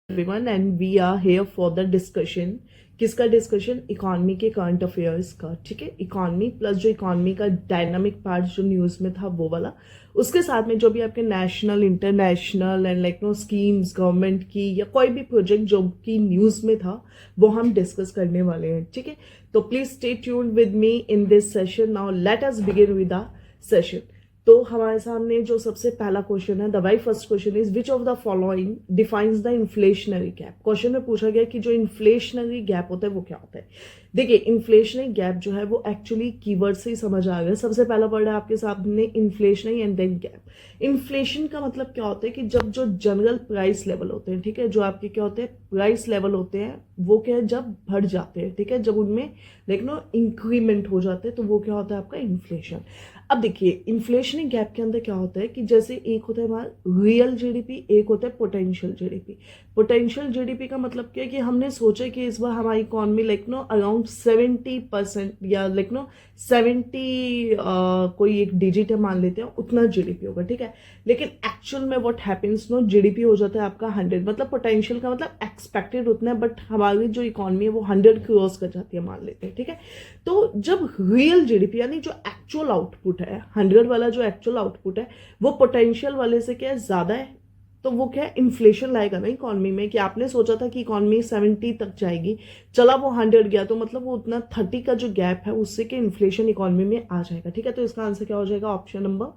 everyone and we are here for the discussion. किसका discussion? Economy के current affairs का. ठीक है, इकोनॉमी प्लस जो इकोनॉमी का डायनामिक पार्ट जो न्यूज़ में था वो वाला, उसके साथ में जो भी आपके national international and like know schemes government की या कोई भी प्रोजेक्ट जो कि न्यूज़ में था वो हम डिस्कस करने वाले हैं. ठीक है, तो please stay tuned with me in this session. Now let us begin with the session. तो हमारे सामने जो सबसे पहला क्वेश्चन है, the very first question is which of the following defines the inflationary gap. Question में पूछा गया कि जो इन्फ्लेशनरी गैप होता है वो क्या होता है. देखिए, इन्फ्लेशनरी गैप जो है वो एक्चुअली कीवर्ड से ही समझ आ गया. सबसे पहला वर्ड है आपके सामने inflationary and then gap. Inflation का मतलब क्या होता है कि जब जो जनरल प्राइस लेवल होते हैं, ठीक है, जो आपके क्या होते हैं प्राइस लेवल होते हैं, वो क्या है जब बढ़ जाते हैं, ठीक है, जब उनमें लाइक नो इंक्रीमेंट हो जाते हैं तो वो क्या होता है आपका इन्फ्लेशन. अब देखिए, इन्फ्लेशनरी गैप के अंदर क्या होता है कि जैसे एक होता है हमारा रियल जीडीपी, एक होता है पोटेंशियल जीडीपी. पोटेंशियल जीडीपी का मतलब क्या है कि हमने सोचा कि इस बार हमारी इकोनॉमी लाइक नो अराउंड 70% या लाइक नो 70 कोई एक डिजिट है मान लेते हैं, उतना जीडीपी होगा. ठीक है, लेकिन एक्चुअल में व्हाट हैपेंस नो जीडीपी हो जाता है आपका 100. मतलब पोटेंशियल का मतलब एक्सपेक्टेड उतना है, बट हमारी जो इकोनॉमी है वो 100 क्रॉस कर जाती है मान लेते हैं. ठीक है, तो जब रियल जीडीपी यानी जो एक्चुअल आउटपुट है 100 वाला, जो एक्चुअल आउटपुट है वो पोटेंशियल वाले से क्या है ज्यादा है, तो वो क्या है इन्फ्लेशन लाएगा ना इकोनॉमी में. कि आपने सोचा था कि इकोनॉमी 70 तक जाएगी, चला वो 100 गया, तो मतलब वो उतना 30 का जो गैप है उससे कि इन्फ्लेशन इकोनॉमी में आ जाएगा. ठीक है, तो इसका आंसर क्या हो जाएगा? Option number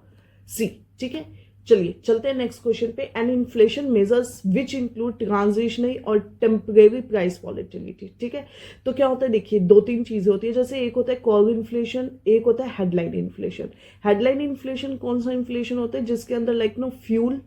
C. ठीक है, चलिए चलते हैं नेक्स्ट क्वेश्चन पे. An inflation measures which include transitionary और टेम्परेरी प्राइस वॉलेटिलिटी. ठीक है, तो क्या होता है, देखिए दो तीन चीजें होती है. जैसे एक होता है कोर इन्फ्लेशन, एक होता है हेडलाइन इन्फ्लेशन. हेडलाइन इन्फ्लेशन कौन सा इन्फ्लेशन होता है? जिसके अंदर लाइक नो फ्यूल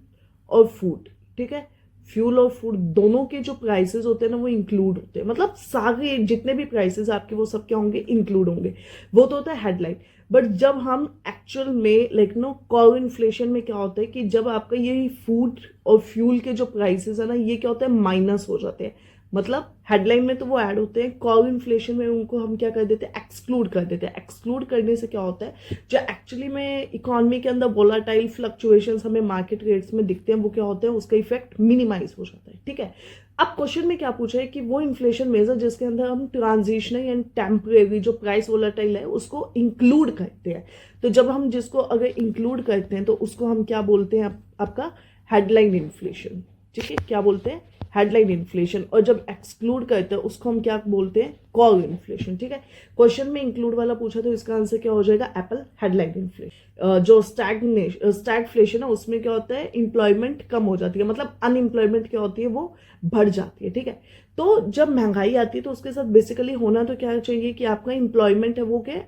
और फूड, ठीक है, फ्यूल और फूड दोनों के जो प्राइसेस होते हैं ना वो इंक्लूड होते हैं. मतलब सारे जितने भी प्राइसेस आपके वो सब क्या होंगे? इंक्लूड होंगे. वो तो होता है हेडलाइन. बट जब हम एक्चुअल में लाइक नो कॉर इन्फ्लेशन में क्या होता है कि जब आपका ये फूड और फ्यूल के जो प्राइसेस है ना ये क्या होता है माइनस हो जाते हैं. मतलब हेडलाइन में तो वो ऐड होते हैं, कॉर इन्फ्लेशन में उनको हम क्या कर देते हैं? एक्सक्लूड कर देते हैं. एक्सक्लूड करने से क्या होता है, जो एक्चुअली में इकोनॉमी के अंदर वोलाटाइल फ्लक्चुएशंस हमें मार्केट रेट्स में दिखते हैं वो क्या होते हैं, उसका इफेक्ट मिनिमाइज हो जाता है. ठीक है, अब क्वेश्चन में क्या पूछा है कि वो इन्फ्लेशन मेजर जिसके अंदर हम ट्रांजिशनल एंड टेम्परेरी जो प्राइस वोलाटाइल है उसको इंक्लूड करते हैं. तो जब हम जिसको अगर इंक्लूड करते हैं तो उसको हम क्या बोलते हैं? आपका हेडलाइन इन्फ्लेशन. ठीक है, क्या बोलते हैं? Headline inflation. और जब एक्सक्लूड करते हैं उसको हम क्या बोलते हैं? Core inflation. ठीक है, क्वेश्चन में इंक्लूड वाला पूछा तो इसका आंसर क्या हो जाएगा? Apple headline inflation. जो स्टैगफ्लेशन है उसमें क्या होता है? इंप्लॉयमेंट कम हो जाती है, मतलब अनएम्प्लॉयमेंट क्या होती है वो बढ़ जाती है. ठीक है, तो जब महंगाई आती है तो उसके साथ बेसिकली होना तो क्या चाहिए कि आपका इंप्लॉयमेंट है वो क्या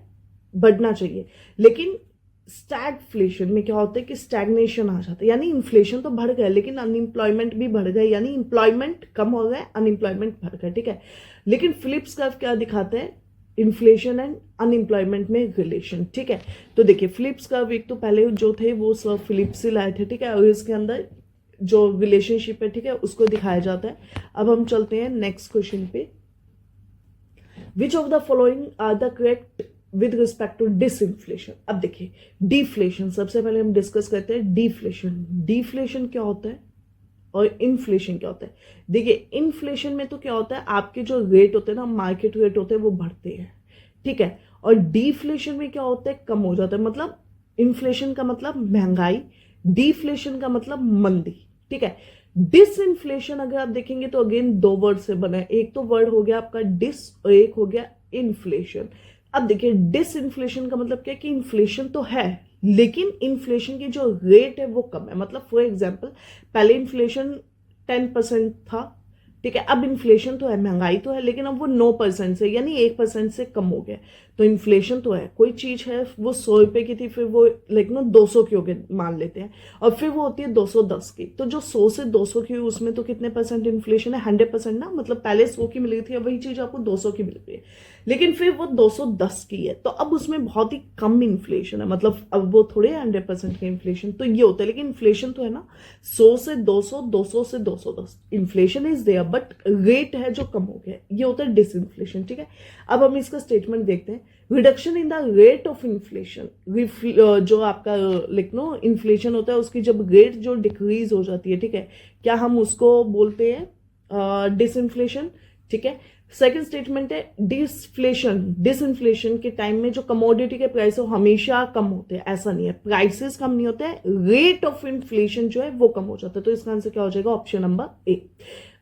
बढ़ना चाहिए. लेकिन स्टैगफ्लेशन में क्या होता है कि स्टैग्नेशन आ जाता है, यानी इन्फ्लेशन तो बढ़ गया लेकिन अनएम्प्लॉयमेंट भी बढ़ गया, यानी इंप्लॉयमेंट कम हो गया अनएम्प्लॉयमेंट बढ़ गया. ठीक है, लेकिन फिलिप्स कर्व क्या दिखाते हैं? इन्फ्लेशन एंड अनएम्प्लॉयमेंट में रिलेशन. ठीक है, तो देखिए फिलिप्स कर्व एक तो पहले जो थे वो सर फिलिप्स से लाए थे. ठीक है, और इसके अंदर जो रिलेशनशिप है, ठीक है, उसको दिखाया जाता है. अब हम चलते हैं नेक्स्ट क्वेश्चन पे. Which of the following are the correct with respect to disinflation. अब देखिए डिफ्लेशन सबसे पहले हम डिस्कस करते हैं. डिफ्लेशन, डिफ्लेशन क्या होता है और इन्फ्लेशन क्या होता है? देखिए इन्फ्लेशन में तो क्या होता है आपके जो रेट होते हैं ना मार्केट रेट होते हैं वो बढ़ते हैं. ठीक है, और डिफ्लेशन में क्या होता है? कम हो जाता है. मतलब इन्फ्लेशन का मतलब महंगाई, डिफ्लेशन का मतलब मंदी. ठीक है, डिसइंफ्लेशन अगर आप देखेंगे तो अगेन दो वर्ड से बना है. एक तो वर्ड हो गया आपका डिस और एक हो गया इन्फ्लेशन. अब देखिए डिसइंफ्लेशन का मतलब क्या है कि इन्फ्लेशन तो है लेकिन इन्फ्लेशन की जो रेट है वो कम है. मतलब फॉर एग्जांपल पहले इन्फ्लेशन 10% था, ठीक है, अब इन्फ्लेशन तो है, महंगाई तो है, लेकिन अब वो 9% से यानी 1% से कम हो गया. तो इन्फ्लेशन तो है. कोई चीज है वो 100 रुपए की थी, फिर वो लाइक नो 200 की हो गई मान लेते हैं, और फिर वो होती है 210 की. तो जो 100 से 200 की हुई उसमें तो कितने परसेंट इन्फ्लेशन है? 100% ना. मतलब पहले 100 की मिल रही थी, अब वही चीज आपको 200 की मिल रही है, लेकिन फिर वो 210 की है, तो अब उसमें बहुत ही कम इन्फ्लेशन है. मतलब अब वो थोड़े 100% का इन्फ्लेशन तो ये होता है, लेकिन इन्फ्लेशन तो है ना 100 से 200, 200 से 210. Inflation is there but rate है जो कम हो गया, ये होता है डिसइन्फ्लेशन. ठीक है, अब हम इसका स्टेटमेंट देखते हैं. Reduction in the rate of inflation, जो आपका लाइक नो इन्फ्लेशन होता है उसकी जब रेट जो डिक्रीज हो जाती है, ठीक है, क्या हम उसको बोलते हैं डिसइन्फ्लेशन, ठीक है। सेकंड स्टेटमेंट है डिसफ्लेशन। डिसइन्फ्लेशन के टाइम में जो कमोडिटी के प्राइस है हमेशा कम होते हैं, ऐसा नहीं है, प्राइसेस कम नहीं होते हैं, रेट ऑफ इन्फ्लेशन जो है वो कम हो जाता है। तो इसका आंसर क्या हो जाएगा? Option number A.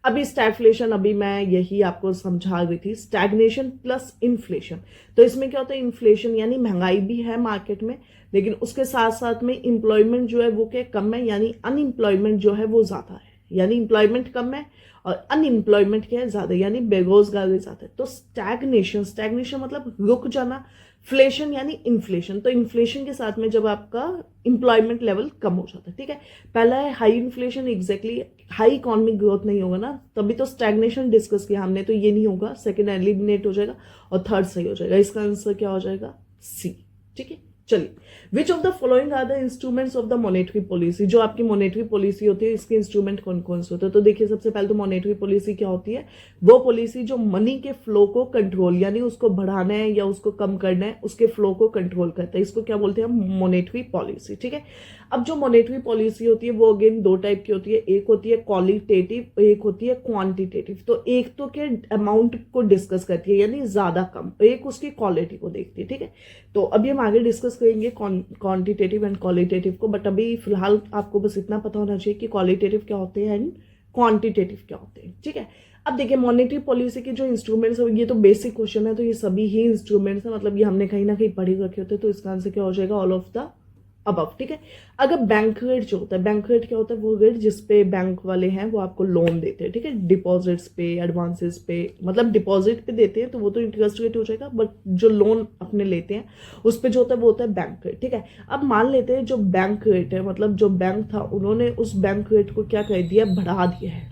अभी स्टैगफ्लेशन, अभी मैं यही आपको समझा रही थी, स्टैग्नेशन प्लस इन्फ्लेशन। तो इसमें क्या होता है? इन्फ्लेशन यानी महंगाई भी है मार्केट में, लेकिन उसके साथ साथ में एम्प्लॉयमेंट जो है वो क्या कम है, यानी अनएम्प्लॉयमेंट जो है वो ज्यादा है, यानी एम्प्लॉयमेंट कम है और अनएम्प्लॉयमेंट क्या है? ज्यादा, यानी बेरोजगारी ज्यादा है। तो स्टैग्नेशन, स्टैग्नेशन मतलब रुक जाना, फ्लेशन यानी इन्फ्लेशन। तो इन्फ्लेशन के साथ में जब आपका एम्प्लॉयमेंट लेवल कम हो जाता है, ठीक है। पहला है high inflation, exactly high economic growth नहीं होगा ना, तभी तो स्टैग्नेशन डिस्कस किया हमने, तो ये नहीं होगा, सेकंड एलिमिनेट हो जाएगा और थर्ड सही हो जाएगा। इसका आंसर क्या हो जाएगा? सी, ठीक है। चलिए, which of the following are the instruments of the monetary policy. जो आपकी मॉनेटरी पॉलिसी होती है इसके इंस्ट्रूमेंट कौन कौन से होते हैं? तो देखिए, सबसे पहले तो मॉनेटरी पॉलिसी क्या होती है? वो पॉलिसी जो मनी के फ्लो को कंट्रोल, यानी उसको बढ़ाना है या उसको कम करना है, उसके फ्लो को कंट्रोल करता है। इसको क्या बोलते हैं? मॉनेटरी पॉलिसी, ठीक है। अब जो मॉनेटरी पॉलिसी होती है वो अगेन दो टाइप की होती है, एक होती है क्वालिटेटिव, एक होती है क्वांटिटेटिव। तो एक तो क्या अमाउंट को डिस्कस करती है यानी ज्यादा कम, एक उसकी क्वालिटी को देखती है, ठीक है। तो अभी हम आगे डिस्कस करेंगे क्वांटिटेटिव एंड क्वालिटेटिव को, बट अभी फिलहाल आपको बस इतना पता होना चाहिए कि क्वालिटेटिव क्या होते हैं एंड क्वांटिटेटिव क्या होते हैं, ठीक है। अब देखिए, मॉनेटरी पॉलिसी के जो इंस्ट्रूमेंट्स है, ये तो बेसिक क्वेश्चन है, तो ये सभी ही इंस्ट्रूमेंट्स है, मतलब ये हमने कहीं ना कहीं पढ़ी रखे होते हैं। तो इसका आंसर क्या हो जाएगा? ऑल ऑफ द अबव, ठीक है। अगर बैंक रेट जो होता है, बैंक रेट क्या होता है? वो रेट जिसपे बैंक वाले हैं वो आपको लोन देते हैं, ठीक है, डिपॉजिट्स पे, एडवांसेस पे, मतलब डिपॉजिट पे देते हैं तो वो तो इंटरेस्ट रेट हो जाएगा, बट जो लोन अपने लेते हैं उस पे जो होता है वो होता है बैंक रेट, ठीक है। अब मान लेते हैं जो बैंक रेट है, मतलब जो बैंक था उन्होंने उस बैंक रेट को क्या कर दिया? बढ़ा दिया है,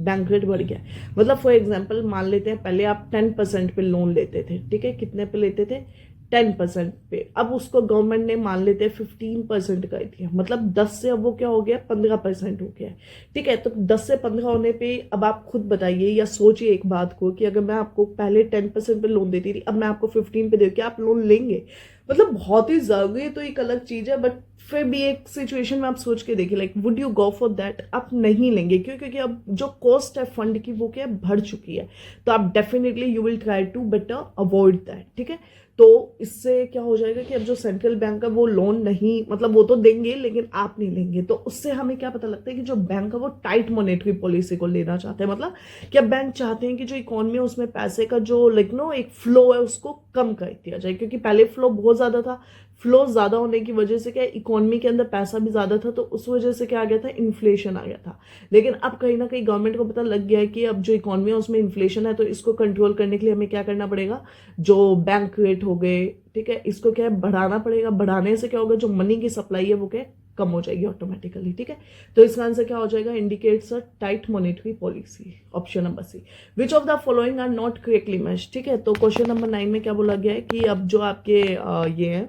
बैंक रेट बढ़ गया। मतलब फॉर एग्जांपल मान लेते हैं पहले आप 10% पे लोन लेते थे, ठीक है, कितने पे लेते थे? 10% पे। अब उसको गवर्नमेंट ने मान लेते हैं 15% कर दिया, मतलब 10 से अब वो क्या हो गया? 15% हो गया, ठीक है। तो 10 से 15 होने पे अब आप खुद बताइए या सोचिए एक बात को कि अगर मैं आपको पहले 10% पे लोन देती थी, अब मैं आपको 15 पे दे, क्या आप लोन लेंगे? मतलब बहुत ही जरूरी है, तो एक अलग चीज है, बट फिर भी एक सिचुएशन में आप सोच के देखिए, like would you go for that? आप नहीं लेंगे, क्यों? क्योंकि अब जो कॉस्ट है फंड की वो क्या बढ़ चुकी है, तो आप definitely you will try to better avoid that, ठीक है। तो इससे क्या हो जाएगा कि अब जो सेंट्रल बैंक है वो लोन नहीं, मतलब वो तो देंगे लेकिन आप नहीं लेंगे, तो उससे हमें क्या पता लगता है कि जो बैंक है वो टाइट मॉनेटरी पॉलिसी को लेना चाहते हैं, मतलब क्या बैंक चाहते हैं कि जो इकोनॉमी है उसमें पैसे का जो एक फ्लो है उसको कम कर दिया जाए, क्योंकि पहले फ्लो बहुत ज्यादा था, फ्लो ज्यादा होने की वजह से क्या इकोनॉमी के अंदर पैसा भी ज्यादा था, तो उस वजह से क्या आ गया था? इन्फ्लेशन आ गया था। लेकिन अब कहीं ना कहीं गवर्नमेंट को पता लग गया है कि अब जो इकोनॉमी है उसमें इन्फ्लेशन है, तो इसको कंट्रोल करने के लिए हमें क्या करना पड़ेगा? जो बैंक रेट हो गए, ठीक है, इसको क्या है? बढ़ाना पड़ेगा। बढ़ाने से क्या होगा? जो मनी की सप्लाई है वो क्या कम हो जाएगी ऑटोमेटिकली, ठीक है। तो इसका आंसर क्या हो जाएगा? Indicates a tight monetary policy, option number C. Which of the following are not correctly matched, ठीक है। तो क्वेश्चन नंबर 9 में क्या बोला गया है कि अब जो आपके ये है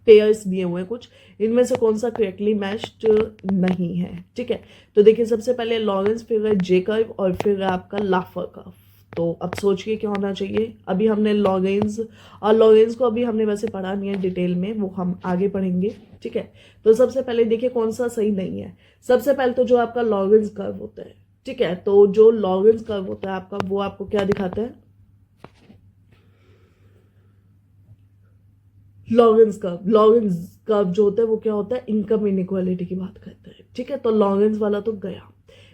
पेयर्स दिए हुए हैं कुछ, इनमें से कौन सा करेक्टली मैच्ड नहीं है, ठीक है। तो देखिए, सबसे पहले लॉरेंस, फिर जे कर्व और फिर आपका लाफर कर्व। तो अब सोचिए क्या होना चाहिए। अभी हमने लॉरेंस को अभी हमने वैसे पढ़ा नहीं है डिटेल में, वो हम आगे पढ़ेंगे, ठीक है। तो सबसे पहले देखिए कौन सा सही नहीं है। सबसे पहले तो जो आपका लॉरेंस कर्व होता है, ठीक है, तो जो लॉरेंस कर्व होता है आपका, वो आपको क्या दिखाता है? लॉरेंस कर्व जो होता है वो क्या होता है? इनकम इनइक्वालिटी की बात करता है, ठीक है। तो लॉरेंस वाला तो गया।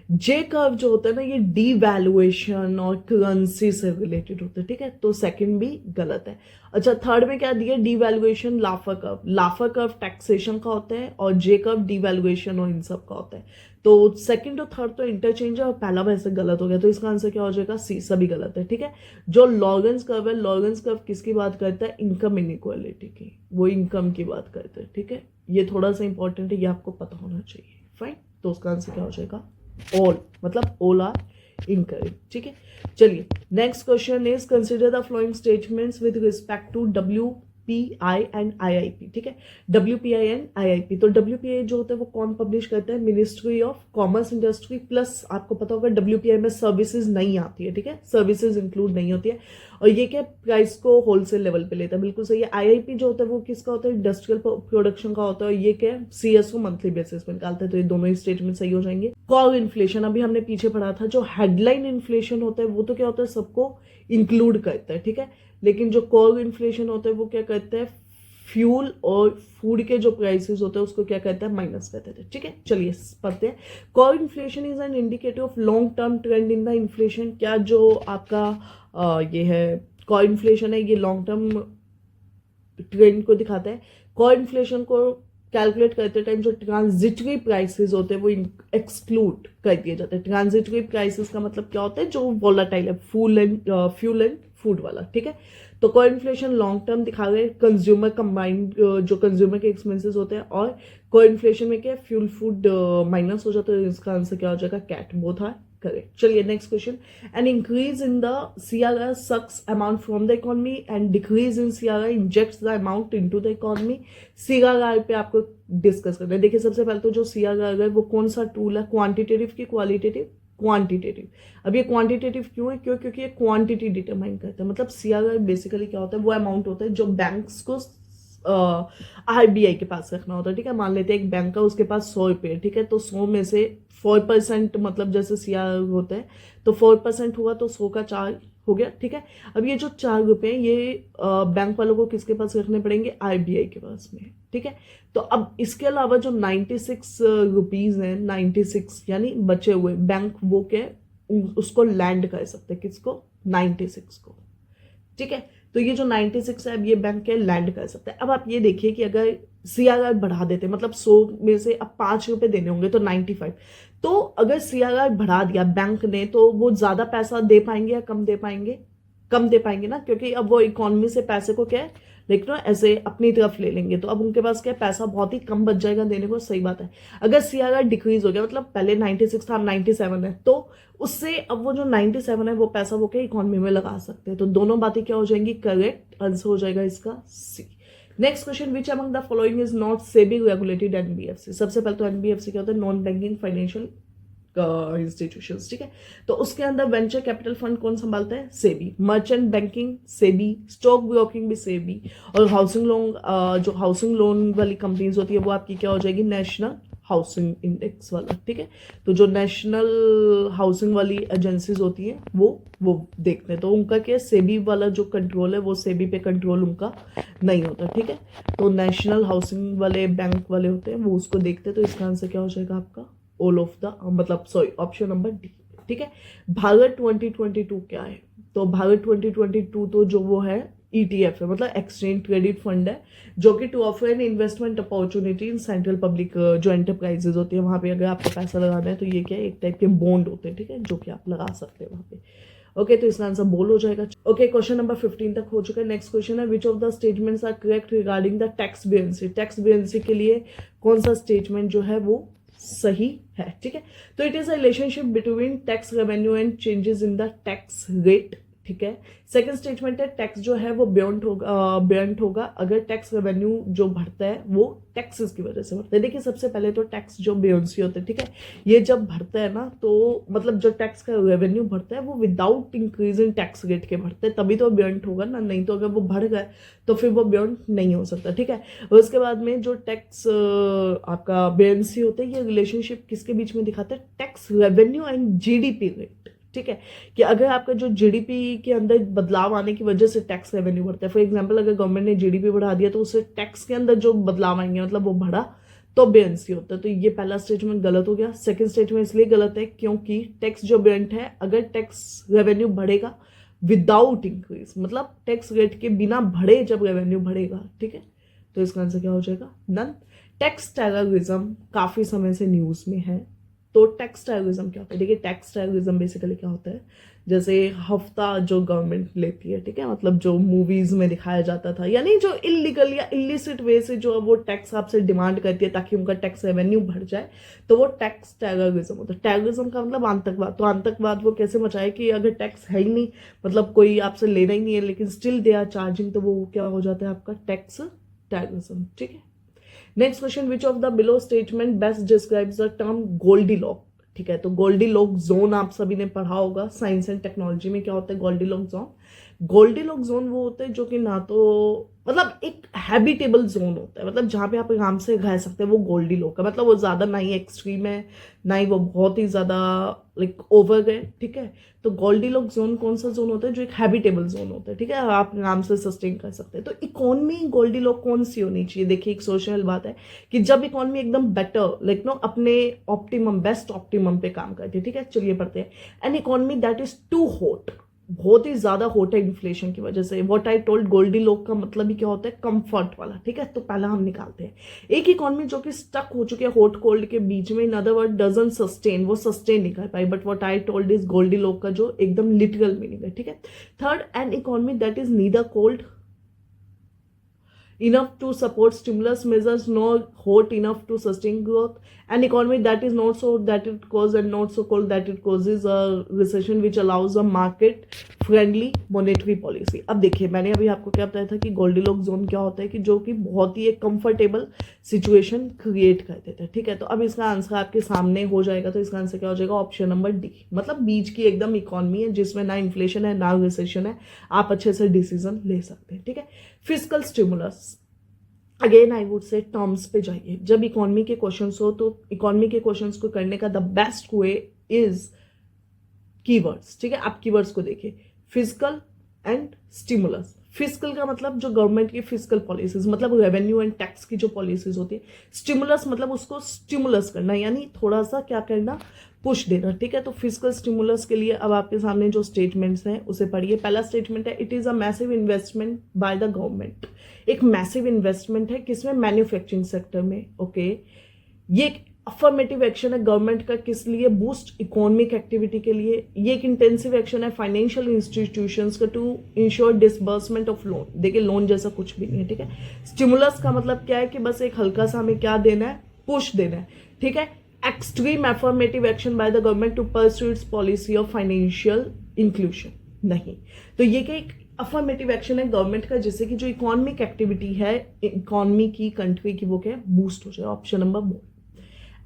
जे कर्व जो होता है ना, ये डीवैल्यूएशन और करेंसी से रिलेटेड होता है, ठीक है। तो सेकंड भी गलत है। अच्छा, थर्ड में क्या दिया? Devaluation, लाफर curve. लाफर कर्व टैक्सेशन का होता है और जे कर्व डीवैल्यूएशन और इन सब का होता है। तो सेकंड और थर्ड तो इंटरचेंज है और पहला वैसे गलत हो गया, तो इसका आंसर क्या हो जाएगा? सी, सभी गलत है, ठीक है। जो लॉरेंस कर्व है, लॉरेंस कर्व किसकी बात करता है? इनकम इनइक्वालिटी की, वो इनकम की बात करता है, ठीक है। ये थोड़ा सा इंपॉर्टेंट है, ये आपको पता होना चाहिए, फाइन। तो उसका आंसर क्या हो जाएगा? ऑल, मतलब ऑल आर इनकरेक्ट, ठीक है। चलिए, next question is consider the following statements with respect to W WPI and IIP, ठीक है, WPI एंड IIP। तो WPI जो होता है वो कौन पब्लिश करता है? Ministry of commerce industry, plus आपको पता होगा WPI में सर्विसेज नहीं आती है, ठीक है, सर्विसेज इंक्लूड नहीं होती है, और ये क्या प्राइस को होलसेल लेवल पे लेता है, बिल्कुल सही है। IIP जो होता है वो किसका होता है? इंडस्ट्रियल प्रोडक्शन का होता है, और ये क्या है? CS को मंथली बेसिस पे निकालता है। तो ये दोनों ही स्टेटमेंट सही हो जाएंगे। कॉर इन्फ्लेशन अभी हमने पीछे पढ़ा था, जो हेडलाइन इन्फ्लेशन होता है वो तो क्या होता है? सबको इंक्लूड करता है, ठीक है, लेकिन जो कोर इन्फ्लेशन होता है वो क्या करता है? फ्यूल और फूड के जो प्राइसेस होते हैं उसको क्या कहता है? माइनस करते हैं, ठीक है। चलिए पढ़ते हैं। Core inflation is an indicator of long term trend in the inflation. क्या जो आपका ये है कोर इन्फ्लेशन है, ये लॉन्ग टर्म ट्रेंड को दिखाता है। कोर इन्फ्लेशन को कैलकुलेट करते टाइम जो ट्रांजिटरी प्राइसेस होते हैं वो एक्सक्लूड कर दिए जाते हैं। ट्रांजिटरी प्राइसेस का मतलब क्या होता है? जो वोलाटाइल है, फ्यूल एंड फूड वाला, ठीक है। तो कोर इन्फ्लेशन लॉन्ग टर्म दिखा रहे कंज्यूमर कंबाइंड, जो कंज्यूमर के एक्सपेंसेस होते हैं, और कोर इन्फ्लेशन में क्या है? फ्यूल फूड माइनस हो जाता है। इसका आंसर क्या हो जाएगा? कैट, बोथ आर करेक्ट। चलिए next question. An increase in the CRR sucks amount from the economy and decrease in CRR injects the amount into the economy. CRR पे आपको डिस्कस करना है। देखिए सबसे पहले तो जो CRR है वो कौन सा टूल है? क्वांटिटेटिव की क्वालिटेटिव? क्वांटिटेटिव। अब ये क्वांटिटेटिव क्यों है? क्योंकि ये क्वांटिटी डिटरमाइन करता है। मतलब CRR बेसिकली क्या होता है? वो अमाउंट होता है जो बैंक्स को RBI के पास रखना होता है, ठीक है। मान लेते हैं एक बैंक का, उसके पास 100 रुपये, ठीक है, तो 100 में से 4%, मतलब जैसे CRR होता है तो 4% हुआ तो 100 का 4 हो गया, ठीक है। अब ये जो 4 रुपये ये बैंक वालों को किसके पास रखने पड़ेंगे? RBI के पास में, ठीक है। तो अब इसके अलावा जो 96 रुपीज हैं, 96 यानी बचे हुए, बैंक वो क्या उसको लैंड कर सकते हैं। किसको? 96 को, ठीक है। तो ये जो 96 है अब ये बैंक के लैंड कर सकता है। अब आप ये देखिए कि अगर CRR बढ़ा देते, मतलब 100 में से अब 5 रुपए देने होंगे तो 95, तो अगर CRR बढ़ा दिया बैंक ने तो वो ज्यादा पैसा दे पाएंगे या कम दे पाएंगे? कम दे पाएंगे ना, क्योंकि अब वो इकोनॉमी से पैसे को क्या है, लेकिन ऐसे अपनी तरफ ले लेंगे, तो अब उनके पास क्या पैसा बहुत ही कम बच जाएगा देने को। सही बात है। अगर CRR डिक्रीज हो गया, मतलब पहले 96 था अब 97 है, तो उससे अब वो जो 97 है वो पैसा वो क्या इकोनॉमी में लगा सकते हैं। तो दोनों बातें क्या हो जाएंगी? करेक्ट आंसर हो जाएगा इसका C। Next question, which among the following is not SEBI regulated NBFC। सबसे पहले तो NBFC क्या होता है? नॉन बैंकिंग फाइनेंशियल इंस्टीट्यूशंस, ठीक है। तो उसके अंदर वेंचर कैपिटल फंड कौन संभालता है? SEBI. Merchant banking SEBI, stock broking भी सेबी, और हाउसिंग लोन, जो हाउसिंग लोन वाली कंपनीज होती है वो आपकी क्या हो जाएगी? नेशनल हाउसिंग इंडेक्स वाला, ठीक है। तो जो नेशनल हाउसिंग वाली एजेंसीज होती हैं वो देखते हैं, तो उनका क्या, सेबी वाला जो कंट्रोल है वो सेबी पे कंट्रोल उनका नहीं होता, ठीक है। तो नेशनल हाउसिंग वाले बैंक वाले होते हैं वो उसको देखते हैं। तो इसका आंसर क्या हो जाएगा आपका? ऑल ऑफ द, मतलब सॉरी, ऑप्शन नंबर डी, ठीक है। भारत 2022 क्या है? तो भारत 2022 तो जो वो है ETF है, मतलब एक्सचेंज ट्रेडेड फंड है, जो कि to offer an investment opportunity in central public, जो एंटरप्राइजेज होती है वहां पे अगर आपको पैसा लगाना है तो ये क्या है? एक टाइप के बॉन्ड होते हैं, ठीक है, जो कि आप लगा सकते हैं वहां पे। ओके, तो इसका आंसर बोल हो जाएगा। ओके, क्वेश्चन नंबर 15 तक हो चुका है। नेक्स्ट क्वेश्चन है, which of the statements are correct regarding the tax buoyancy. Tax buoyancy के लिए कौन सा स्टेटमेंट जो है वो सही है, ठीक है। तो it is a relationship between tax revenue and changes in the tax rate, ठीक है। सेकंड स्टेटमेंट है, टैक्स जो है वो बेयरंट होगा अगर टैक्स रेवेन्यू जो बढ़ता है वो टैक्सेस की वजह से बढ़ता है। देखिए सबसे पहले तो टैक्स जो बेयरेंसी होता है, ठीक है, ये जब बढ़ता है ना तो मतलब जो टैक्स का रेवेन्यू बढ़ता है वो without increase in tax rate के बढ़ता है, तभी तो बेयरंट होगा ना, नहीं तो अगर वो बढ़ गए तो फिर वो बेयरंट नहीं हो सकता, ठीक है। उसके बाद में जो टैक्स आपका बेयरेंसी होता है, ये रिलेशनशिप किसके बीच में दिखाता है? Tax revenue and GDP rate, ठीक है, कि अगर आपका जो GDP के अंदर बदलाव आने की वजह से टैक्स रेवेन्यू बढ़ता है। फॉर एग्जांपल अगर गवर्नमेंट ने GDP बढ़ा दिया तो उससे टैक्स के अंदर जो बदलाव आएंगे, मतलब वो बढ़ा, तो बेयरेंसी होता है। तो ये पहला स्टेटमेंट गलत हो गया। सेकंड स्टेटमेंट इसलिए गलत है क्योंकि टैक्स जो बेयरेंट है, अगर टैक्स रेवेन्यू बढ़ेगा विदाउट इंक्रीज, मतलब टैक्स रेट के बिना बढ़े जब रेवेन्यू बढ़ेगा, ठीक है, तो इसका आंसर क्या हो जाएगा? नन। टैक्स टेररिज्म काफी समय से न्यूज में है, तो टैक्स टेररिज्म क्या होता है? देखिए टैक्स टेररिज्म बेसिकली क्या होता है, जैसे हफ्ता जो गवर्नमेंट लेती है, ठीक है, मतलब जो मूवीज में दिखाया जाता था, यानी जो इलीगल या इलिसिट वे से जो वो टैक्स आपसे डिमांड करती है ताकि उनका टैक्स रेवेन्यू बढ़ जाए, तो वो टैक्स टेररिज्म होता है। टेररिज्म का मतलब आतंकवाद। तो आतंकवाद वो कैसे मचाए कि अगर टैक्स है ही नहीं, मतलब कोई आपसे लेना ही नहीं है लेकिन स्टिल दे आर चार्जिंग, तो वो क्या हो जाता है आपका टैक्स टेररिज्म, ठीक है। Next question, which of the below statement best describes the term goldilocks? ठीक है, तो गोल्डी लॉक जोन आप सभी ने पढ़ा होगा साइंस एंड टेक्नोलॉजी में। क्या होता है goldilocks zone? Goldilocks zone वो होता है जो कि ना तो मतलब एक हैबिटेबल जोन होता है, मतलब जहां पे आप आराम से रह सकते हैं, वो गोल्डी लॉक है। मतलब वो ज्यादा ना ही एक्सट्रीम है, ना ही वो बहुत ही ज्यादा लाइक ओवर गए, ठीक है। तो गोल्डी लॉक जोन कौन सा जोन होता है? जो एक हैबिटेबल जोन होता है, ठीक है, आप आराम से सस्टेन कर सकते हैं। तो इकोनॉमी गोल्डी लॉक कौन सी होनी चाहिए? देखिए एक सोशल बात है कि जब इकोनॉमी एकदम बेटर लाइक नो अपने ऑप्टिमम बेस्ट ऑप्टिमम पे काम करती है, ठीक है। चलिए पढ़ते हैं। An economy that is too hot, बहुत ही ज्यादा हॉट है इन्फ्लेशन की वजह से। What I told, Goldy lock का मतलब ही क्या होता है? कंफर्ट वाला, ठीक है। तो पहला हम निकालते हैं एक इकोनॉमी जो कि स्टक हो चुकी है हॉट कोल्ड के बीच में, in other word doesn't sustain, वो सस्टेन नहीं कर पाई। But what I told is Goldy lock का जो एकदम लिटरल मीनिंग है, ठीक है। Third, an economy that is neither cold enough to support stimulus measures nor hot enough to sustain growth, an economy that is not so that it causes and not so cold that it causes a recession which allows a market friendly monetary policy। अब देखिए मैंने अभी आपको क्या बताया था कि Goldilock zone क्या होता है कि जो कि बहुत ही एक कंफर्टेबल सिचुएशन क्रिएट कर देता है, ठीक है। तो अब इसका आंसर आपके सामने हो जाएगा, तो इसका आंसर क्या हो जाएगा? ऑप्शन नंबर डी, मतलब बीच की एकदम इकोनॉमी है जिसमें ना इन्फ्लेशन है ना रिसेशन है, आप अच्छे से डिसीजन ले सकते हैं, ठीक है। Physical stimulus, again I would say terms पे जाइए। जब इकोनॉमी के क्वेश्चंस हो तो इकोनॉमी के क्वेश्चंस को करने का the best way is keywords, ठीक है। आप कीवर्ड्स को देखिए, फिजिकल एंड स्टिमुलस। फिजिकल का मतलब जो गवर्नमेंट की फिजिकल पॉलिसीज, मतलब रेवेन्यू एंड टैक्स की जो पॉलिसीज होती है। स्टिमुलस मतलब उसको स्टिमुलस करना, यानी थोड़ा सा क्या करना, पुश देना, ठीक है। तो फिजिकल स्टिमुलस के लिए अब आपके सामने जो स्टेटमेंट्स हैं उसे पढ़िए। पहला स्टेटमेंट है, it is a massive investment by the government. एक मैसिव इन्वेस्टमेंट है किसमें? मैन्युफैक्चरिंग सेक्टर में, ओके। ये एक अफर्मेटिव एक्शन है गवर्नमेंट का, किस लिए? बूस्ट इकोनॉमिक एक्टिविटी के लिए। ये एक इंटेंसिव एक्शन है फाइनेंशियल इंस्टीट्यूशंस का to ensure disbursement of loan. देखिए लोन जैसा कुछ भी नहीं है, ठीक है। स्टिमुलस का मतलब क्या है कि बस एक हल्का सा हमें क्या देना है? पुश देना है, ठीक है। Extreme affirmative action by the government to pursue its policy of financial inclusion, नहीं। तो ये क्या एक अफर्मेटिव एक्शन है गवर्नमेंट का जिससे कि जो इकोनॉमिक एक्टिविटी है इकोनॉमी की कंट्री की वो क्या बूस्ट हो जाए। Option number B.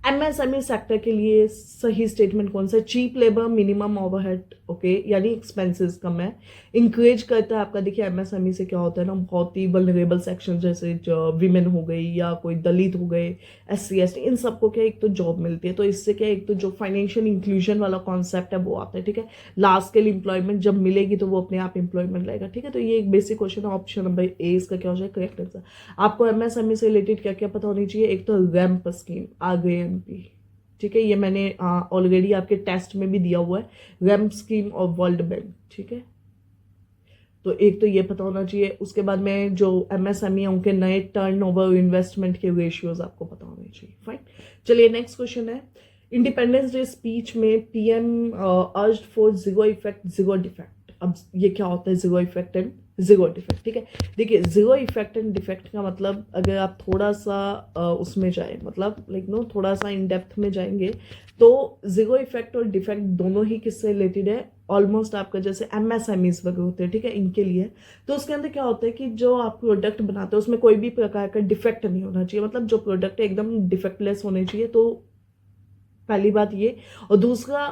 MSME sector के लिए सही स्टेटमेंट कौन सा है? Cheap labour, minimum overhead, okay, यानी एक्सपेंसेस कम है, इंकरेज करता है आपका। देखिए एमएसएमई से क्या होता है ना, बहुत ही वल्नरेबल सेक्शन जैसे विमेन हो गई या कोई दलित हो गए, एससी एसटी, इन सबको क्या एक तो जॉब मिलती है। तो इससे क्या एक तो जो फाइनेंशियल इंक्लूजन वाला कॉन्सेप्ट है वो आता है, ठीक है। लार्ज स्केल इंप्लॉयमेंट जब मिलेगी तो वो अपने आप इंप्लॉयमेंट लाएगा, ठीक है। तो ये एक बेसिक क्वेश्चन है। ऑप्शन नंबर ए इसका क्या हो जाए करेक्ट आंसर। आपको एमएसएमई से रिलेटेड क्या क्या पता होनी चाहिए? एक तो रैम्प स्कीम, आरएएमपी, ठीक है, ये मैंने ऑलरेडी आपके टेस्ट में भी दिया हुआ है, रैम्प स्कीम और वर्ल्ड बैंक, ठीक है। तो एक तो ये पता होना चाहिए। उसके बाद में जो एमएसएमई है उनके नए टर्नओवर इन्वेस्टमेंट के रेशियोज आपको पता होने चाहिए। फाइन, चलिए नेक्स्ट क्वेश्चन है। इंडिपेंडेंस डे स्पीच में PM urged for zero effect zero defect. अब ये क्या होता है zero effect and zero defect, ठीक है। देखिए जीरो इफेक्ट एंड डिफेक्ट का मतलब अगर आप थोड़ा सा उसमें जाए, मतलब लाइक नो थोड़ा सा इन डेप्थ में जाएंगे तो जीरो इफेक्ट और डिफेक्ट दोनों ही किससे रिलेटेड है? ऑलमोस्ट आपका जैसे एमएसएमईज वगैरह होते हैं, ठीक है, इनके लिए। तो उसके अंदर क्या होता है कि जो आप प्रोडक्ट बनाते हैं उसमें कोई भी प्रकार का डिफेक्ट नहीं होना चाहिए, मतलब जो प्रोडक्ट है एकदम डिफेक्टलेस होने चाहिए। तो पहली बात ये, और दूसरा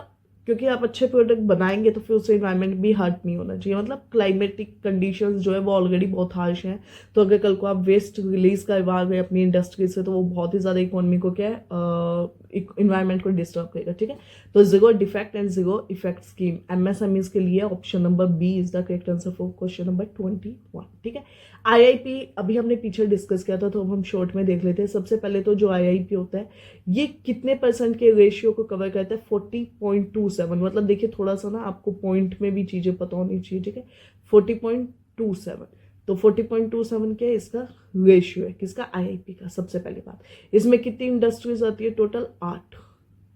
क्योंकि आप अच्छे प्रोडक्ट बनाएंगे तो फिर उससे इन्वायरमेंट भी हर्ट नहीं होना चाहिए। मतलब क्लाइमेटिक कंडीशंस जो है वो ऑलरेडी बहुत हार्श हैं, तो अगर कल को आप वेस्ट रिलीज करवा गए अपनी इंडस्ट्री से तो वो बहुत ही ज़्यादा इकोनॉमी को क्या है इन्वायरमेंट को डिस्टर्ब करेगा, ठीक है। तो zero defect and zero effect scheme MSMEs के लिए option number B is the correct answer for question number 21, ठीक है। आईआईपी अभी हमने पीछे डिस्कस किया था तो हम शॉर्ट में देख लेते हैं। सबसे पहले तो जो आईआईपी होता है ये कितने % के रेशियो को कवर करता है? 40.27, मतलब देखिए थोड़ा सा ना आपको पॉइंट में भी चीजें पता होनी चाहिए, ठीक है। 40.27, तो 40.27 क्या है इसका रेशियो है, किसका? आईआईपी का। सबसे पहली बात, इसमें कितनी इंडस्ट्रीज आती है? टोटल 8,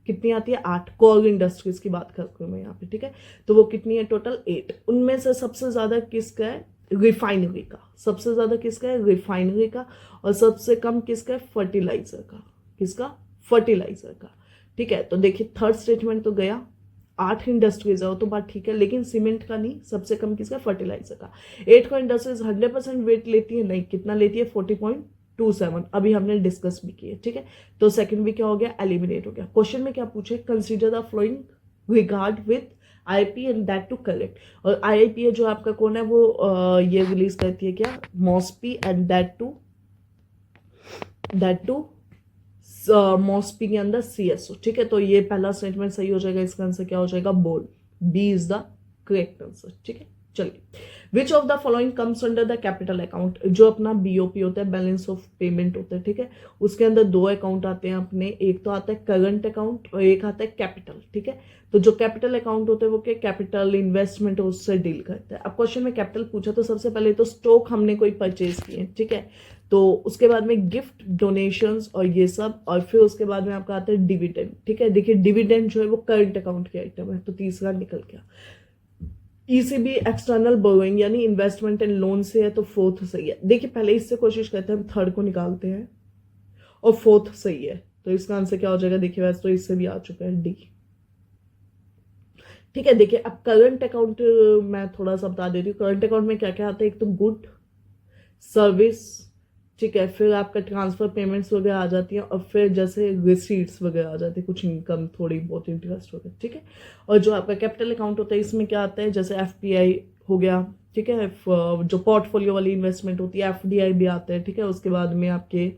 कितनी आती है 8, कोर इंडस्ट्रीज की बात कर रही हूँ मैं यहाँ पे, ठीक है। तो वो कितनी है टोटल 8, उनमें से सबसे ज्यादा किसका है रिफाइनरी का, सबसे ज्यादा किसका है रिफाइनरी का, और सबसे कम किसका है फर्टिलाइजर का, किसका फर्टिलाइजर का, ठीक है। तो देखिए थर्ड स्टेटमेंट तो गया 8 इंडस्ट्रीज है वो तो बात ठीक है, लेकिन सीमेंट का नहीं, सबसे कम किसका फर्टिलाइजर का। 8 को इंडस्ट्रीज 100% वेट लेती है नहीं, कितना लेती है 40.27, अभी हमने डिस्कस भी किए, ठीक है। तो सेकंड भी क्या हो गया एलिमिनेट हो गया। क्वेश्चन में क्या पूछे, consider the following regard with IP and that to correct, और आईआईपी जो आपका कौन है वो ये रिलीज करती है क्या मॉस्पी एंड दैट टू मॉस्पी के अंदर सीएसओ, ठीक है। तो ये पहला स्टेटमेंट सही हो जाएगा, इसका आंसर क्या हो जाएगा बोल, B is the correct answer, ठीक है। चलिए which of the following comes under the capital account, जो अपना बीओपी होता है बैलेंस ऑफ पेमेंट होता है, ठीक है। उसके अंदर 2 अकाउंट आते हैं अपने, एक तो आता है करंट अकाउंट और एक आता है कैपिटल, ठीक है। तो जो कैपिटल अकाउंट होता है वो क्या कैपिटल इन्वेस्टमेंट उससे डील करता है। अब क्वेश्चन में कैपिटल पूछा तो सबसे पहले तो स्टॉक हमने कोई परचेज किए, ठीक है। तो उसके बाद में गिफ्ट डोनेशंस और ये सब, और फिर उसके बाद में आपका आता है डिविडेंड, ठीक है। देखिए डिविडेंड जो है वो करंट अकाउंट के आइटम है, तो तीसरा निकल गया। ईसीबी एक्सटर्नल बोरोइंग यानी इन्वेस्टमेंट एंड लोन से है, तो फोर्थ सही है। देखिए पहले इससे कोशिश करते हैं, हम थर्ड को निकालते हैं और फोर्थ सही है, तो इसका आंसर क्या हो जाएगा, देखिए वैसे तो इससे भी आ चुका है डी, ठीक है। देखिए अब करंट अकाउंट मैं थोड़ा सा बता देती हूँ, करंट अकाउंट में क्या क्या आता है, एक तो गुड सर्विस, ठीक है, फिर आपका ट्रांसफर पेमेंट्स वगैरह आ जाती हैं, और फिर जैसे रिसीट्स वगैरह आ जाती है, कुछ इनकम थोड़ी बहुत इंटरेस्ट वगैरह, ठीक है। और जो आपका कैपिटल अकाउंट होता है इसमें क्या आता है, जैसे एफपीआई हो गया, ठीक है, जो पोर्टफोलियो वाली इन्वेस्टमेंट होती है एफडीआई भी आता है, ठीक है। उसके बाद में आपके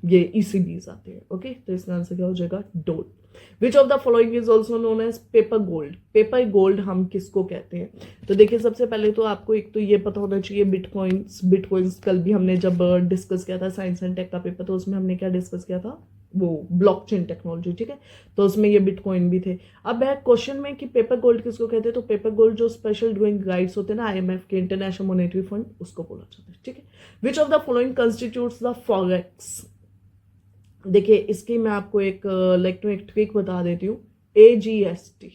ये ईसीबीज आते हैं, ओके। तो इसका आंसर क्या हो जाएगा डोट। Which of the following is also known as paper gold, paper gold हम किसको कहते हैं, तो देखिए सबसे पहले तो आपको एक तो ये पता होना चाहिए बिटकॉइंस कल भी हमने जब डिस्कस किया था साइंस एंड टेक का पेपर, तो उसमें हमने क्या डिस्कस किया था वो ब्लॉकचेन टेक्नोलॉजी, ठीक है। तो उसमें ये बिटकॉइन भी थे। अब है क्वेश्चन में कि पेपर गोल्ड किसको कहते हैं, तो पेपर गोल्ड जो स्पेशल ड्रोइंग राइट्स होते हैं ना आईएमएफ के, इंटरनेशनल मॉनेटरी फंड, उसको बोला जाता है, ठीक है। Which of the following constitutes the forex, देखिए इसकी मैं आपको एक एक ट्रिक बता देती हूँ, AGST,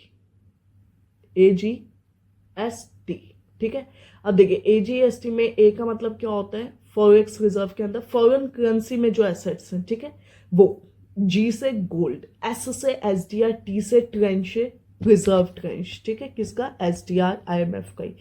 ठीक है। अब देखिए AGST में ए का मतलब क्या होता है, फॉरेक्स रिजर्व के अंदर फॉरेन करेंसी में जो एसेट्स हैं, ठीक है, वो, जी से गोल्ड, एस से SDR, टी से ट्रेंच, रिजर्व ट्रेंच, ठीक है, किसका SDR IMF का ही,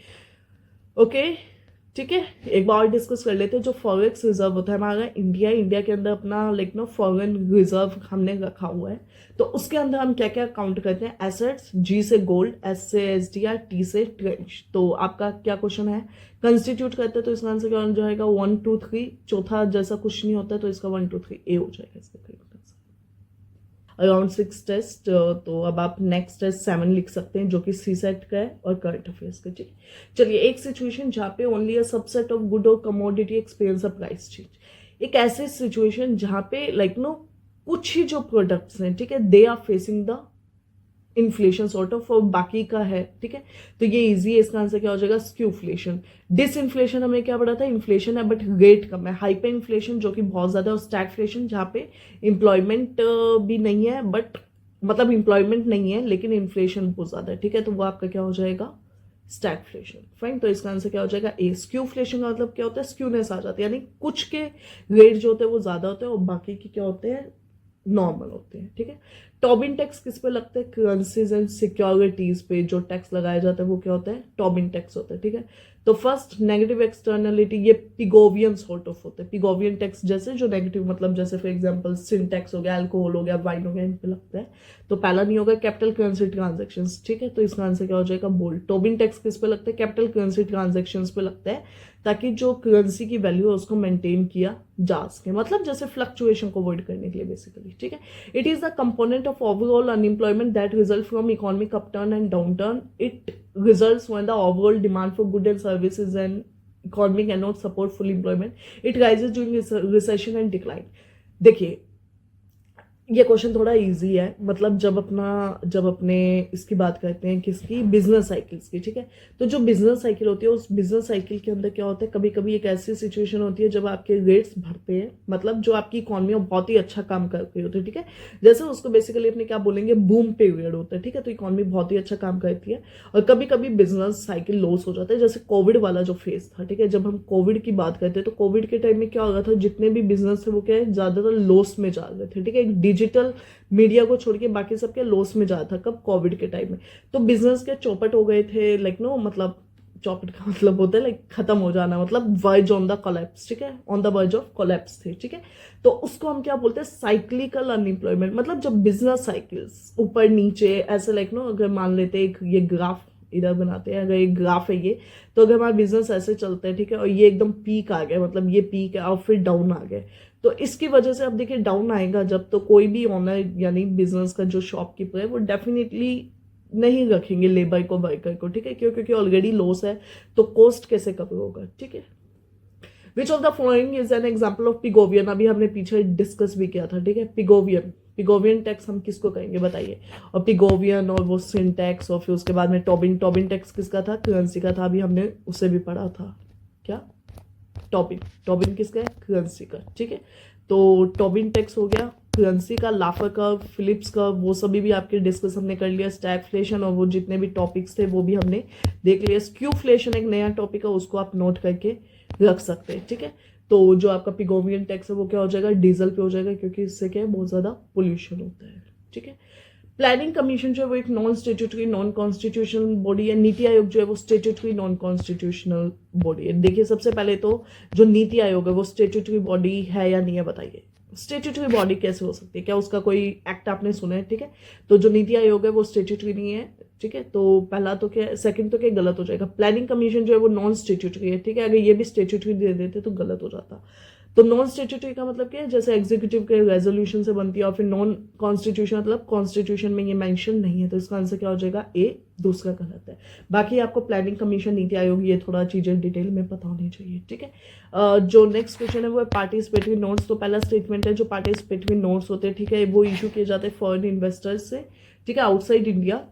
ओके, ठीक है। एक बार और डिस्कस कर लेते हैं, जो फॉरेक्स रिजर्व होता है हमारा इंडिया के अंदर अपना फॉरेन रिजर्व हमने रखा हुआ है, तो उसके अंदर हम क्या क्या काउंट करते हैं, एसेट्स, जी से गोल्ड, एस से SDR, टी से ट्रेंच। तो आपका क्या क्वेश्चन है, कंस्टिट्यूट करते हैं, तो इसका आंसर क्या हो जाएगा 1 2 3, चौथा जैसा कुछ नहीं होता है, तो इसका 1 2 3 ए हो जाएगा इसका करेक्ट आंसर। अराउंड 6 टेस्ट, तो अब आप नेक्स्ट टेस्ट 7 लिख सकते हैं जो कि सीसेट का है और करंट अफेयर्स का, ठीक है। चलिए एक सिचुएशन जहाँ पे only a subset of good और commodity experience a price change, एक ऐसी सिचुएशन जहाँ पे कुछ ही जो प्रोडक्ट्स हैं, ठीक है, they are facing the inflation sort of, और बाकी का है, ठीक है। तो ये इजी है, इसका आंसर क्या हो जाएगा स्क्यूफ्लेशन। डिसइन्फ्लेशन हमें क्या पढ़ा था, इन्फ्लेशन है बट रेट कम है, हाइपर इन्फ्लेशन जो कि बहुत ज्यादा है, और स्टैगफ्लेशन जहाँ पे एम्प्लॉयमेंट भी नहीं है बट मतलब एम्प्लॉयमेंट नहीं है लेकिन इन्फ्लेशन बहुत ज्यादा है, ठीक है। तो वो आपका क्या हो जाएगा स्टैगफ्लेशन, फाइन। तो इसका आंसर क्या हो जाएगा ए। स्क्यूफ्लेशन का मतलब क्या होता है, स्क्यूनेस आ जाती है, यानी कुछ के रेट जो होते हैं वो ज्यादा होते हैं और बाकी के क्या होते हैं नॉर्मल होते हैं, ठीक है। टॉबिन टैक्स किस पे लगता है, करेंसीज एंड सिक्योरिटीज पे जो टैक्स लगाया जाता है वो क्या होता है टॉबिन टैक्स होता है, ठीक है। तो फर्स्ट नेगेटिव एक्सटर्नलिटी, ये पिगोवियन सॉर्ट ऑफ होते हैं, पिगोवियन टैक्स जैसे जो नेगेटिव मतलब जैसे फॉर एग्जांपल सिन टैक्स हो गया, अल्कोहल हो गया, वाइन हो गया, इन पे लगता है। तो पहला नहीं होगा कैपिटल करेंसी ट्रांजेक्शन्स, ठीक है। तो इसका आंसर क्या हो जाएगा बोल्ड। टोबिन टैक्स किस पे लगता है, कैपिटल करेंसी ट्रांजेक्शन्स पे लगता है, ताकि जो करेंसी की वैल्यू है उसको मेंटेन किया जा सके, मतलब जैसे फ्लक्चुएशन को अवॉइड करने के लिए बेसिकली, ठीक है। It is the component of overall unemployment that result from economic upturn and downturn. It results when the overall demand for goods and services and economy cannot support full employment. It rises during recession and decline. देखिए ये question थोड़ा easy है, मतलब जब अपने इसकी बात करते हैं, किसकी, बिजनेस साइकिल्स की, ठीक है। तो जो बिजनेस साइकिल होती है, उस बिजनेस साइकिल के अंदर क्या होता है, कभी कभी एक ऐसी सिचुएशन होती है जब आपके रेट्स बढ़ते हैं, मतलब जो आपकी इकोनॉमी बहुत ही अच्छा काम कर रही होती है, ठीक है। जैसे उसको बेसिकली अपने क्या बोलेंगे, बूम पीरियड होता है, ठीक है। तो इकोनॉमी बहुत ही अच्छा काम करती है, और कभी कभी बिजनेस साइकिल लॉस हो जाता है, जैसे कोविड वाला जो फेज था, ठीक है। जब हम कोविड की बात करते हैं तो कोविड के टाइम में क्या हो रहा था, जितने भी बिजनेस थे वो क्या है, ज्यादातर लॉस में जा रहे थे, ठीक है। डिजिटल मीडिया को छोड़ के बाकी सबके लॉस में जा था, कब, कोविड के टाइम में। तो बिजनेस के चौपट हो गए थे, लाइक नो, मतलब चौपट का मतलब होता है लाइक खत्म हो जाना, मतलब वर्ज ऑन द कोलैप्स, ठीक है, on the verge of collapse थे, ठीक है। तो उसको हम क्या बोलते हैं, साइक्लिकल अनएम्प्लॉयमेंट, मतलब जब बिजनेस साइकिल्स ऊपर नीचे ऐसे, लाइक नो, अगर मान लेते हैं ये ग्राफ इधर बनाते हैं, अगर एक ग्राफ है ये, तो अगर हमारा बिजनेस ऐसे चलता है, ठीक है, और ये एकदम पीक आ गया, मतलब ये पीक है और फिर डाउन आ गए, तो इसकी वजह से अब देखिए डाउन आएगा जब, तो कोई भी ओनर यानी बिजनेस का जो शॉपकीपर है वो डेफिनेटली नहीं रखेंगे लेबर को, वर्कर को, ठीक है, क्यों, क्योंकि ऑलरेडी लॉस है, तो कॉस्ट कैसे कवर होगा, ठीक है। Which of the following is an example of Pigovian, अभी हमने पीछे डिस्कस भी किया था, ठीक है। पिगोवियन टैक्स हम किसको कहेंगे बताइए, और पिगोवियन और वो सिंटैक्स, और फिर उसके बाद में टॉबिन टैक्स किसका था, करेंसी का था, अभी हमने उसे भी पढ़ा था, क्या, टॉबिन किसका है, करेंसी का, ठीक है। तो टॉबिन टैक्स हो गया, करेंसी का, लाफर कर्व, फिलिप्स कर्व, वो सभी भी आपके डिस्कस हमने कर लिया, स्टैगफ्लेशन और वो जितने भी टॉपिक्स थे वो भी हमने देख लिया। स्क्यूफ्लेशन एक नया टॉपिक है, उसको आप नोट करके रख सकते हैं, ठीक है। तो जो आपका पिगोवियन टैक्स है वो क्या हो जाएगा, डीजल पे हो जाएगा, क्योंकि इससे क्या है, बहुत ज्यादा पोल्यूशन होता है, ठीक है। प्लानिंग कमीशन जो है वो एक non statutory non constitutional body है। नीति आयोग जो है वो स्टेट्यूटरी नॉन कॉन्स्टिट्यूशनल बॉडी है। देखिए सबसे पहले तो जो नीति आयोग है वो स्टेट्यूटरी बॉडी है या नहीं है बताइए, स्टेट्यूटरी बॉडी कैसे हो सकती है, क्या उसका कोई एक्ट आपने सुना है, ठीक है। तो जो नीति आयोग है वो स्टेट्यूटरी नहीं है, ठीक है। तो पहला तो क्या, सेकंड तो क्या गलत हो जाएगा, प्लानिंग कमीशन जो है वो नॉन स्टेट्यूटरी है, ठीक है। अगर ये भी स्टेट्यूटरी दे देते तो गलत हो जाता। तो नॉन स्टेट्यूटरी का मतलब क्या है, जैसे एग्जीक्यूटिव के रेजोल्यूशन से बनती है, और फिर नॉन कॉन्स्टिट्यूशन मतलब कॉन्स्टिट्यूशन में ये मेंशन नहीं है, तो इसका आंसर क्या हो जाएगा, ए, दूसरा गलत है। बाकी आपको प्लानिंग कमीशन, नीति आयोग, ये थोड़ा चीजें डिटेल में पता होनी चाहिए, ठीक है। जो नेक्स्ट क्वेश्चन है वो है पार्टिसिपेटरी नोट्स। तो पहला स्टेटमेंट है जो पार्टिसिपेटरी नोट्स होते हैं, ठीक है, वो इशू किए जाते हैं फॉरेन इन्वेस्टर्स से, ठीक है, आउटसाइड इंडिया।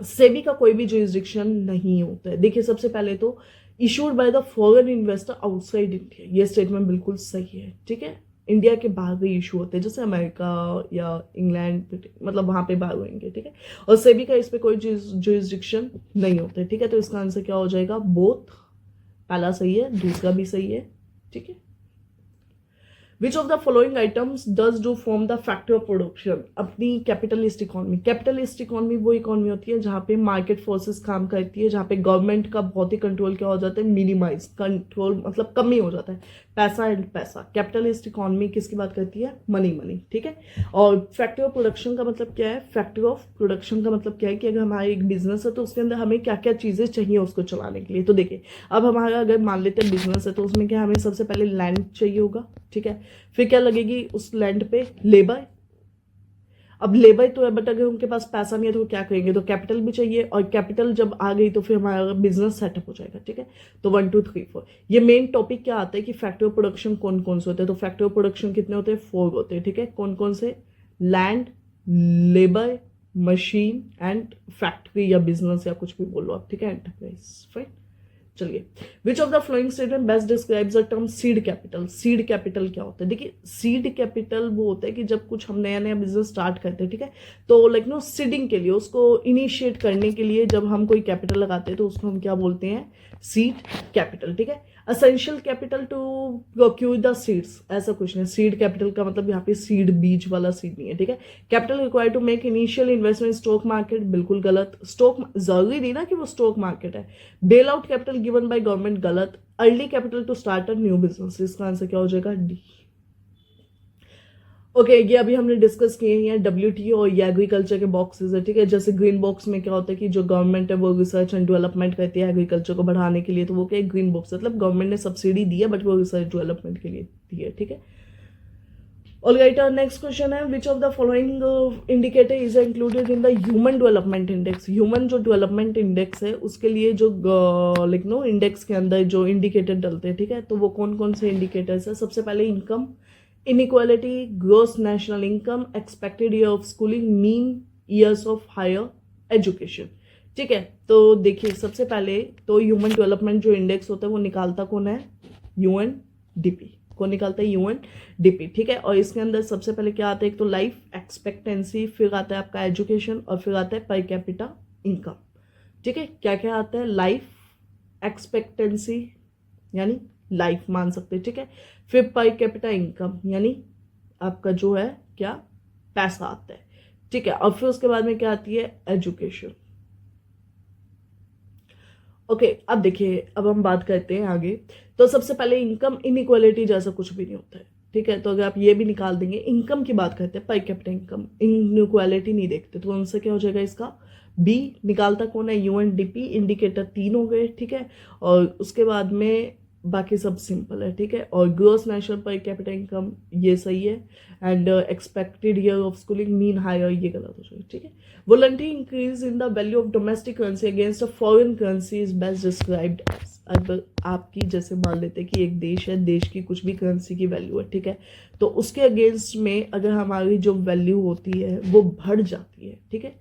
सेबी का कोई भी जुरिस्डिक्शन नहीं होता है। देखिए सबसे पहले तो issued by the foreign investor outside India, ये स्टेटमेंट बिल्कुल सही है, ठीक है। इंडिया के बाहर भी इशू होते हैं, जैसे अमेरिका या इंग्लैंड, मतलब वहां पे बाहर होंगे, ठीक है। और सेबी का इस पे कोई जुरिस्डिक्शन नहीं होता है, ठीक है। तो इसका आंसर क्या हो जाएगा, बोथ, पहला सही है, दूसरा भी सही है, ठीक है। Which of the following items does do form the factor of production अपनी कैपिटलिस्ट इकोनॉमी। कैपिटलिस्ट इकोनॉमी वो इकोनॉमी होती है जहां पे मार्केट फोर्सेस काम करती है, जहां पे गवर्नमेंट का बहुत ही कंट्रोल क्या हो जाता है, मिनिमाइज कंट्रोल, मतलब कम ही हो जाता है, पैसा एंड पैसा। कैपिटलिस्ट इकोनॉमी किसकी बात करती है, मनी, ठीक है। और फैक्टर ऑफ प्रोडक्शन का मतलब क्या है, फैक्टर ऑफ प्रोडक्शन का मतलब क्या है कि अगर हमारा एक बिजनेस है तो उसके अंदर हमें क्या क्या चीजें चाहिए उसको चलाने के लिए। तो देखिए अब हमारा अगर मान लेते हैं बिजनेस है, तो उसमें क्या हमें सबसे पहले लैंड चाहिए होगा, ठीक है। फिर क्या लगेगी उस लैंड पे, लेबर। अब लेबर तो है, बट अगर उनके पास पैसा नहीं है तो वो क्या करेंगे, तो कैपिटल भी चाहिए, और कैपिटल जब आ गई तो फिर हमारा बिजनेस सेटअप हो जाएगा, ठीक है। तो 1 2 3 4 ये मेन टॉपिक क्या आता है कि फैक्टर ऑफ प्रोडक्शन कौन कौन से होते हैं। तो फैक्टर ऑफ प्रोडक्शन कितने होते हैं, 4 होते हैं, ठीक है। कौन कौन से, land, labour, machine and factory या बिजनेस या कुछ भी बोलो आप, ठीक है, एंटरप्राइज, फाइन। चलिए, which of the following statement best describes the term seed capital. Seed capital क्या होता है, देखिए सीड कैपिटल वो होता है कि जब कुछ हम नया नया बिजनेस स्टार्ट करते हैं, ठीक है, तो लाइक नो सीडिंग के लिए, उसको इनिशिएट करने के लिए जब हम कोई कैपिटल लगाते हैं तो उसको हम क्या बोलते हैं, सीड कैपिटल, ठीक है। Essential capital to procure the seeds, ऐसा कुछ नहीं, सीड कैपिटल का मतलब यहाँ पे सीड बीज वाला सीड नहीं है, ठीक है। Capital required to make initial investment stock market, बिल्कुल गलत। स्टॉक जरूरी नहीं ना कि वो स्टॉक मार्केट है। Bail out capital given by government, गलत। Early capital to start a new business, इसका आंसर क्या हो जाएगा, डी। ओके ये अभी हमने डिस्कस किए हैं WTO और ये एग्रीकल्चर के बॉक्सेस है, ठीक है। जैसे ग्रीन बॉक्स में क्या होता है कि जो गवर्नमेंट है वो रिसर्च एंड डेवलपमेंट करती है एग्रीकल्चर को बढ़ाने के लिए, तो वो क्या है, ग्रीन बॉक्स, मतलब गवर्नमेंट ने सब्सिडी दी है बट वो रिसर्च डेवलपमेंट के लिए दी है, ठीक है। ऑलराइट, नेक्स्ट क्वेश्चन है which of the following indicator is included in the human development index. Human जो डेवलपमेंट इंडेक्स है उसके लिए जो लाइक नो इंडेक्स के अंदर जो इंडिकेटर डलते हैं, ठीक है, तो वो कौन कौन से इंडिकेटर्स है। सबसे पहले income, inequality, gross national income, expected year of schooling, mean years of higher education. ठीक है, तो देखिए सबसे पहले तो ह्यूमन डेवलपमेंट जो इंडेक्स होता है वो निकालता कौन है, यूएनडीपी। कौन निकालता है, यूएनडीपी। ठीक है, और इसके अंदर सबसे पहले क्या आता है, एक तो लाइफ एक्सपेक्टेंसी, फिर आता है आपका एजुकेशन, और फिर आता है पर कैपिटा इनकम। ठीक है, क्या क्या आता है, लाइफ एक्सपेक्टेंसी यानी लाइफ मान सकते हैं। ठीक है, फिर पर कैपिटा इनकम यानी आपका जो है क्या, पैसा आता है। ठीक है, और फिर उसके बाद में क्या आती है, एजुकेशन। ओके, अब देखिए, अब हम बात करते हैं आगे। तो सबसे पहले इनकम इनइक्वालिटी जैसा कुछ भी नहीं होता है। ठीक है, तो अगर आप ये भी निकाल देंगे, इनकम की बात करते हैं, पर कैपिटा इनकम, इनइक्वालिटी नहीं देखते, तो उनसे क्या हो जाएगा, इसका बी निकालता कौन है, यूएनडीपी। इंडिकेटर 3 हो गए। ठीक है, और उसके बाद में बाकी सब सिंपल है। ठीक है, और gross national per capita income ये सही है, and expected year of schooling, mean higher, ये गलत हो जाएगा। ठीक है, voluntary increase in the value of domestic currency against a foreign currency is best described as. अब आपकी जैसे मान लेते हैं कि एक देश है, देश की कुछ भी करेंसी की वैल्यू है। ठीक है, तो उसके अगेंस्ट में अगर हमारी जो वैल्यू होती है वो बढ़ जाती है, ठीक है,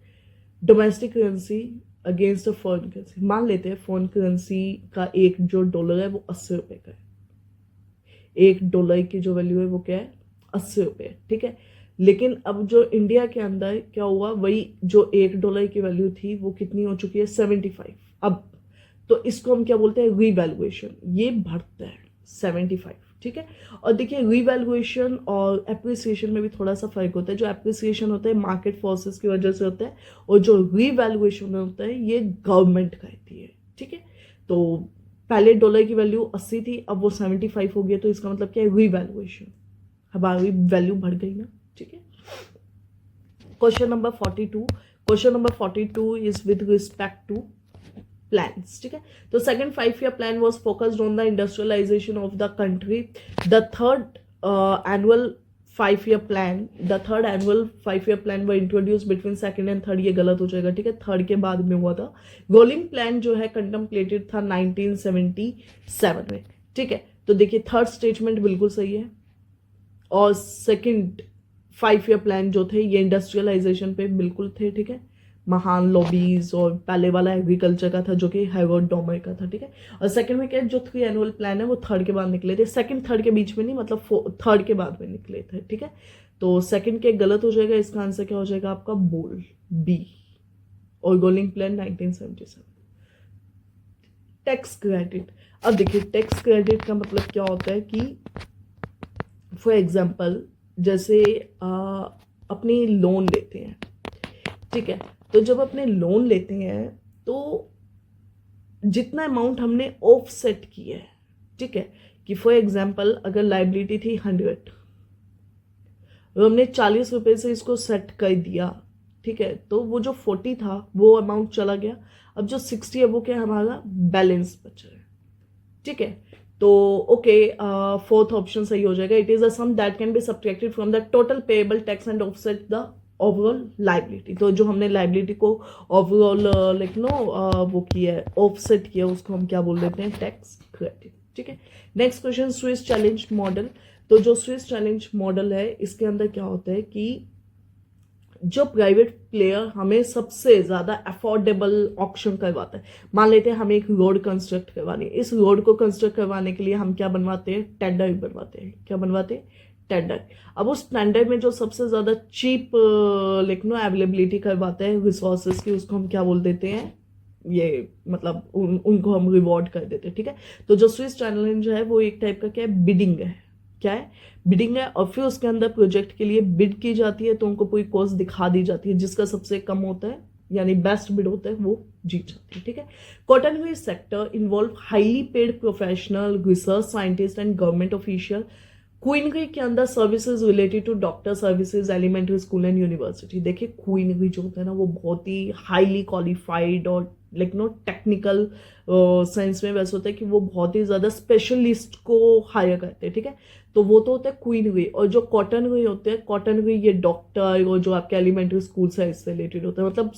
domestic currency against a foreign currency, मान लेते हैं फॉरेन करेंसी का एक जो डॉलर है वो 80 रुपए का है। एक डॉलर की जो वैल्यू है वो क्या है, 80 रुपये। ठीक है, लेकिन अब जो इंडिया के अंदर क्या हुआ, वही जो एक डॉलर की वैल्यू थी वो कितनी हो चुकी है, 75। अब तो इसको हम क्या बोलते हैं, रीवैल्यूएशन। ये बढ़ता है 75। ठीक है, और देखिए रीवैल्यूएशन और एप्रिसिएशन में भी थोड़ा सा फर्क होता है। जो एप्रिसिएशन होता है मार्केट फोर्सेस की वजह से होता है, और जो रीवैल्यूएशन होता है ये गवर्नमेंट करती है। ठीक है, तो पहले डॉलर की वैल्यू 80 थी, अब वो 75 हो गई, तो इसका मतलब क्या है, रीवैल्यूएशन, हमारी वैल्यू बढ़ गई ना। ठीक है, question number 42। Question number 42 is with respect to plans. ठीक है, तो second 5 year plan was focused on the industrialization of the country. The third annual 5 year plan, the third annual 5 year plan were introduced between second and third। ये गलत हो जाएगा। ठीक है, third के बाद में हुआ था। रोलिंग प्लान जो है कंटेम्पलेटेड था 1977 में। ठीक है, तो देखिए थर्ड स्टेटमेंट बिल्कुल सही है, और सेकंड 5 year प्लान जो थे ये इंडस्ट्रियलाइजेशन पे बिल्कुल थे। ठीक है, महान लॉबीज, और पहले वाला एग्रीकल्चर का था जो कि हार्वर्ड डॉमर का था। ठीक है, और सेकंड में क्या जो 3 एनुअल प्लान है वो थर्ड के बाद निकले थे, सेकंड थर्ड के बीच में नहीं, मतलब थर्ड के बाद में निकले थे। ठीक है, तो सेकंड के गलत हो जाएगा, इसका आंसर क्या हो जाएगा आपका, बोल बी, और गोलिंग प्लान 1977। Tax credit. अब देखिए टैक्स क्रेडिट का मतलब क्या होता है कि फॉर एग्जाम्पल जैसे अपनी लोन लेते हैं। ठीक है, तो जब अपने लोन लेते हैं तो जितना अमाउंट हमने ऑफ सेट की है, ठीक है, कि फॉर एग्जाम्पल अगर लाइबिलिटी थी 100, तो हमने 40 रुपए से इसको सेट कर दिया। ठीक है, तो वो जो 40 था वो अमाउंट चला गया, अब जो 60 है वो क्या हमारा बैलेंस बच रहा है। ठीक है, तो ओके, फोर्थ ऑप्शन सही हो जाएगा। It is a sum that can be subtracted from the total payable tax and offset the overall liability. तो जो हमने लाइबिलिटी को ओवरऑल वो किया है, ऑफसेट किया, उसको हम क्या बोल देते हैं, टैक्स क्रेडिट। ठीक है, next question, Swiss challenge model. तो जो स्विस चैलेंज मॉडल है इसके अंदर क्या होता है कि जो प्राइवेट प्लेयर हमें सबसे ज्यादा अफोर्डेबल ऑक्शन करवाता है। मान लेते हैं हमें एक रोड कंस्ट्रक्ट करवानी है, इस रोड को कंस्ट्रक्ट करवाने के लिए हम क्या बनवाते हैं, टेंडर बनवाते हैं। क्या बनवाते हैं, टेंडर। अब उस टेंडर में जो सबसे ज्यादा चीप अवेलेबिलिटी करवाता है रिसोर्सेज की, उसको हम क्या बोल देते हैं, ये मतलब उनको हम रिवॉर्ड कर देते हैं। ठीक है, तो जो स्विस चैलेंज है वो एक टाइप का क्या है, बिडिंग है। क्या है, बिडिंग है, और फिर उसके अंदर प्रोजेक्ट के लिए बिड की जाती है, तो उनको पूरी कॉस्ट दिखा दी जाती है, जिसका सबसे कम होता है यानी बेस्ट बिड होता है वो जीत जाती है। ठीक है, cotton waste sector involve highly paid professional, research scientist and government official. Quinary के अंदर services related to doctor services, elementary school and university. देखिए क्वीनरी जो होता है ना वो बहुत ही हाईली क्वालिफाइड और टेक्निकल सेंस में वैसे होता है कि वो बहुत ही ज्यादा स्पेशलिस्ट को हायर करते हैं। ठीक है, तो वो तो होता है क्वीन हुई। और जो कॉटन हुई होते हैं, कॉटन हुई ये डॉक्टर और जो आपके एलिमेंट्री स्कूल से इससे रिलेटेड होता है, मतलब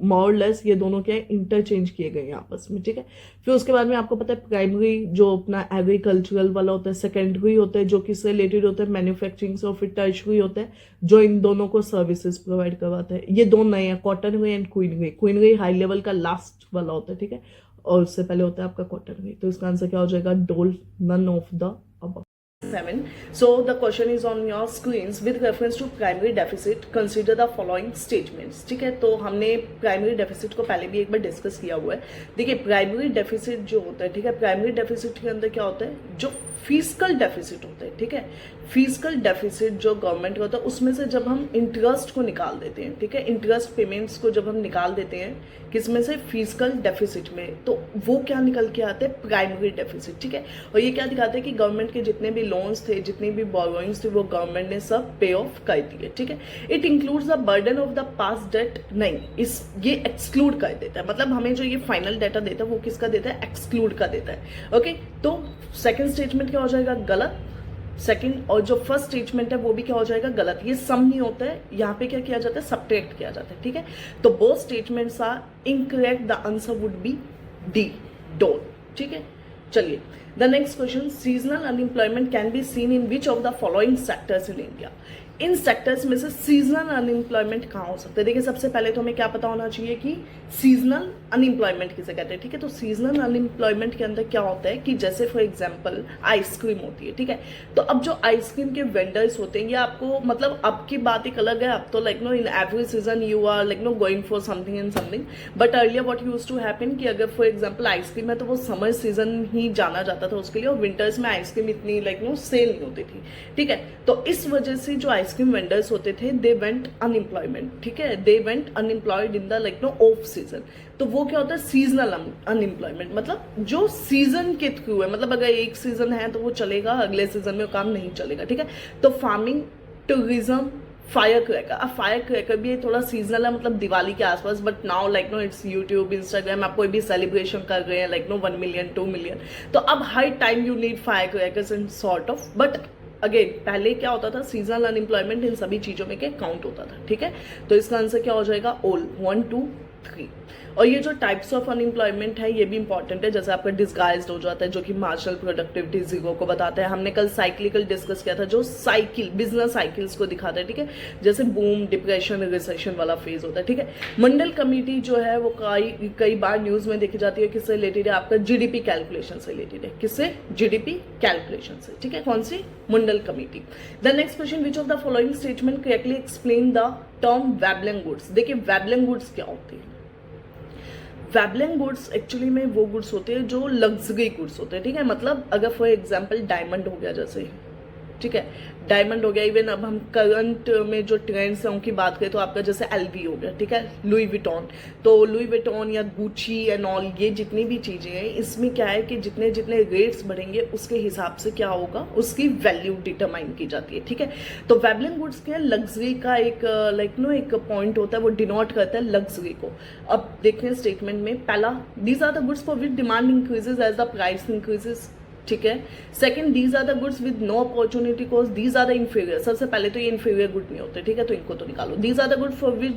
मोर लेस ये दोनों क्या है इंटरचेंज किए गए हैं आपस में, ठीक है। फिर उसके बाद में आपको पता है प्राइमरी जो अपना एग्रीकल्चरल वाला होता है, सेकेंडरी होता है जो किससे रिलेटेड होता है मैन्युफैक्चरिंग से, और फिर टर्शरी होता है जो इन दोनों को सर्विसेज प्रोवाइड करवाता है। ये दो नए हैं, कॉटन हुई एंड क्वीन हुई। क्वीन हुई हाई लेवल का लास्ट वाला होता है, ठीक है, और उससे पहले होता है आपका कॉटन हुई। तो इसका आंसर क्या हो जाएगा? डोल, none of the above. 7. So the question is on your screens. With reference to primary deficit, consider the following statements. ठीक है, तो हमने प्राइमरी डेफिसिट को पहले भी एक बार डिस्कस किया हुआ है। देखिए प्राइमरी डेफिसिट जो होता है, ठीक है, प्राइमरी डेफिसिट के अंदर क्या होता है? जो फिजिकल डेफिसिट होता है, ठीक है, फिजिकल डेफिसिट जो गवर्नमेंट का होता है उसमें से जब हम इंटरेस्ट को निकाल देते हैं, ठीक है, इंटरेस्ट पेमेंट्स को जब हम निकाल देते हैं किसमें से? फिजिकल डेफिसिट में, तो वो क्या निकल के आते हैं? प्राइमरी डेफिसिट, ठीक है। और ये क्या दिखाते हैं कि गवर्नमेंट के जितने भी लोन्स थे, जितनी भी बोरोइंग्स थे, वो गवर्नमेंट ने सब पे ऑफ कर दिए, ठीक है। It includes the burden of the past debt, नहीं, इस ये एक्सक्लूड कर देता है, मतलब हमें जो ये फाइनल डाटा देता है वो किसका देता है? एक्सक्लूड का देता है। ओके, तो सेकेंड स्टेटमेंट क्या हो जाएगा? गलत। सेकंड, और जो फर्स्ट स्टेटमेंट है वो भी क्या हो जाएगा? गलत। ये सम नहीं होता है, यहाँ पे क्या किया जाता है? सब्ट्रैक्ट किया जाता है, ठीक है। तो both statements are incorrect, the answer would be D, don't, ठीक है। चलिए the next question, seasonal unemployment can be seen in which of the following sectors in India. इन सेक्टर्स में से सीजनल अनएम्प्लॉयमेंट कहाँ हो सकता है? देखिए सबसे पहले तो हमें क्या पता होना चाहिए कि सीजनल अनएम्प्लॉयमेंट किसे कहते हैं, ठीक है। तो सीजनल अनएम्प्लॉयमेंट के अंदर क्या होता है कि जैसे फॉर एग्जांपल आइसक्रीम होती है, ठीक है, तो अब जो आइसक्रीम के वेंडर्स होते हैं ये आपको, मतलब अब की बात एक अलग है, अब तो like know in every season you are like know going for something and something, but earlier what used to happen कि अगर फॉर एग्जांपल आइसक्रीम है तो वो समर सीजन ही जाना जाता था उसके लिए, और विंटर्स में आइसक्रीम इतनी लाइक नो सेल नहीं होती थी, ठीक है। तो इस वजह से जो आइसक्रीम वेंडर्स होते थे दे वेंट अनएम्प्लॉयमेंट, ठीक है, they went unemployed in the like know off season. तो वो क्या होता है? सीजनल अनएम्प्लॉयमेंट, मतलब जो सीजन के थ्रू है, मतलब अगर एक सीजन है तो वो चलेगा, अगले सीजन में वो काम नहीं चलेगा, ठीक है। तो फार्मिंग, टूरिज्म, फायर क्रैकर, अब फायर क्रैकर भी थोड़ा सीजनल है, मतलब दिवाली के आसपास, but now like know it's YouTube, Instagram, आप कोई भी सेलिब्रेशन कर रहे हैं लाइक नो 1 मिलियन 2 मिलियन, तो अब हर time you need fire crackers and sort of, but again पहले क्या होता था? सीजनल अनएम्प्लॉयमेंट इन सभी चीजों में क्या काउंट होता था, ठीक है। तो इसका आंसर क्या हो जाएगा? ऑल, 1 2 3। और ये जो टाइप्स ऑफ अनएम्प्लॉयमेंट है ये भी इंपॉर्टेंट है, जैसे आपका डिस्गाइज्ड हो जाता है जो कि मार्जिनल प्रोडक्टिविटी जीरो को बताता है। हमने कल साइक्लिकल डिस्कस किया था जो साइकिल, बिजनेस साइकिल्स को दिखाता है, ठीक है, जैसे बूम, डिप्रेशन, रिसेशन वाला फेज होता है, ठीक है। मंडल कमेटी जो है वो कई बार न्यूज में देखी जाती है, किससे रिलेटेड है? आपका जीडीपी कैलकुलेशन से रिलेटेड है। किससे? जीडीपी कैलकुलेशन से, ठीक है। कौन सी? Mandal committee. The next question, which of the following statement correctly explain the term Veblen goods. देखिए वेबलिंग गुड्स क्या होती है? वेबलिंग गुड्स एक्चुअली में वो गुड्स होते हैं जो लग्जरी गुड्स होते हैं, ठीक है। मतलब अगर फॉर एग्जांपल डायमंड हो गया, जैसे, ठीक है, डायमंड हो गया, इवन अब हम करंट में जो ट्रेंड्स हैं उनकी बात करें तो आपका जैसे एलवी हो गया, ठीक है, लुई विटॉन, तो लुई विटॉन या गुची एंड ऑल, ये जितनी भी चीजें हैं इसमें क्या है कि जितने जितने रेट्स बढ़ेंगे उसके हिसाब से क्या होगा? उसकी वैल्यू डिटरमाइन की जाती है, ठीक है। तो वेबलिंग गुड्स क्या है? लग्जरी का एक लाइक नो एक पॉइंट होता है, वो डिनोट करता है लग्जरी को। अब देखते हैं स्टेटमेंट में, पहला, these are the goods for which demand increases as the price increases, ठीक है। Second, these are the goods with no opportunity cost, these are the inferior. सबसे पहले तो ये इंफीरियर गुड नहीं होते, ठीक है, तो इनको तो निकालो। These are the good for which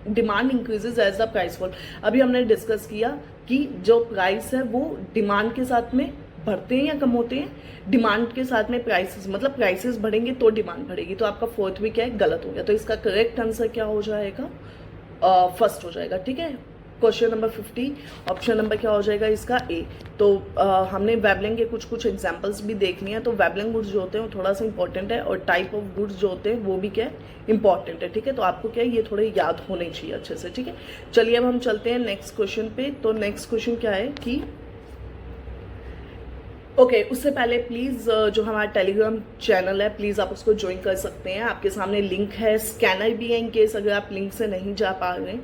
demand increases as the price fall. अभी हमने डिस्कस किया कि जो प्राइस है वो डिमांड के साथ में बढ़ते हैं या कम होते हैं? डिमांड के साथ में प्राइसेस, मतलब प्राइसेस बढ़ेंगे तो डिमांड बढ़ेगी। तो आपका फोर्थ भी क्या है? गलत हो गया। तो इसका करेक्ट आंसर क्या हो जाएगा? फर्स्ट हो जाएगा, ठीक है। क्वेश्चन नंबर 50, ऑप्शन नंबर क्या हो जाएगा इसका? ए। तो हमने वेबलिंग के कुछ कुछ एग्जांपल्स भी देख लिए हैं। तो वेबलिंग गुड्स जो होते हैं वो थोड़ा सा इंपॉर्टेंट है, और टाइप ऑफ गुड्स जो होते हैं वो भी क्या है? इंपॉर्टेंट है, ठीक है। तो आपको क्या है? ये थोड़े याद होने चाहिए अच्छे से, ठीक है। चलिए अब हम चलते हैं नेक्स्ट क्वेश्चन पे। तो नेक्स्ट क्वेश्चन क्या है कि ओके, उससे पहले प्लीज़ जो हमारा टेलीग्राम चैनल है प्लीज़ आप उसको ज्वाइन कर सकते हैं। आपके सामने लिंक है, स्कैनर भी है इन केस अगर आप लिंक से नहीं जा पा रहे हैं।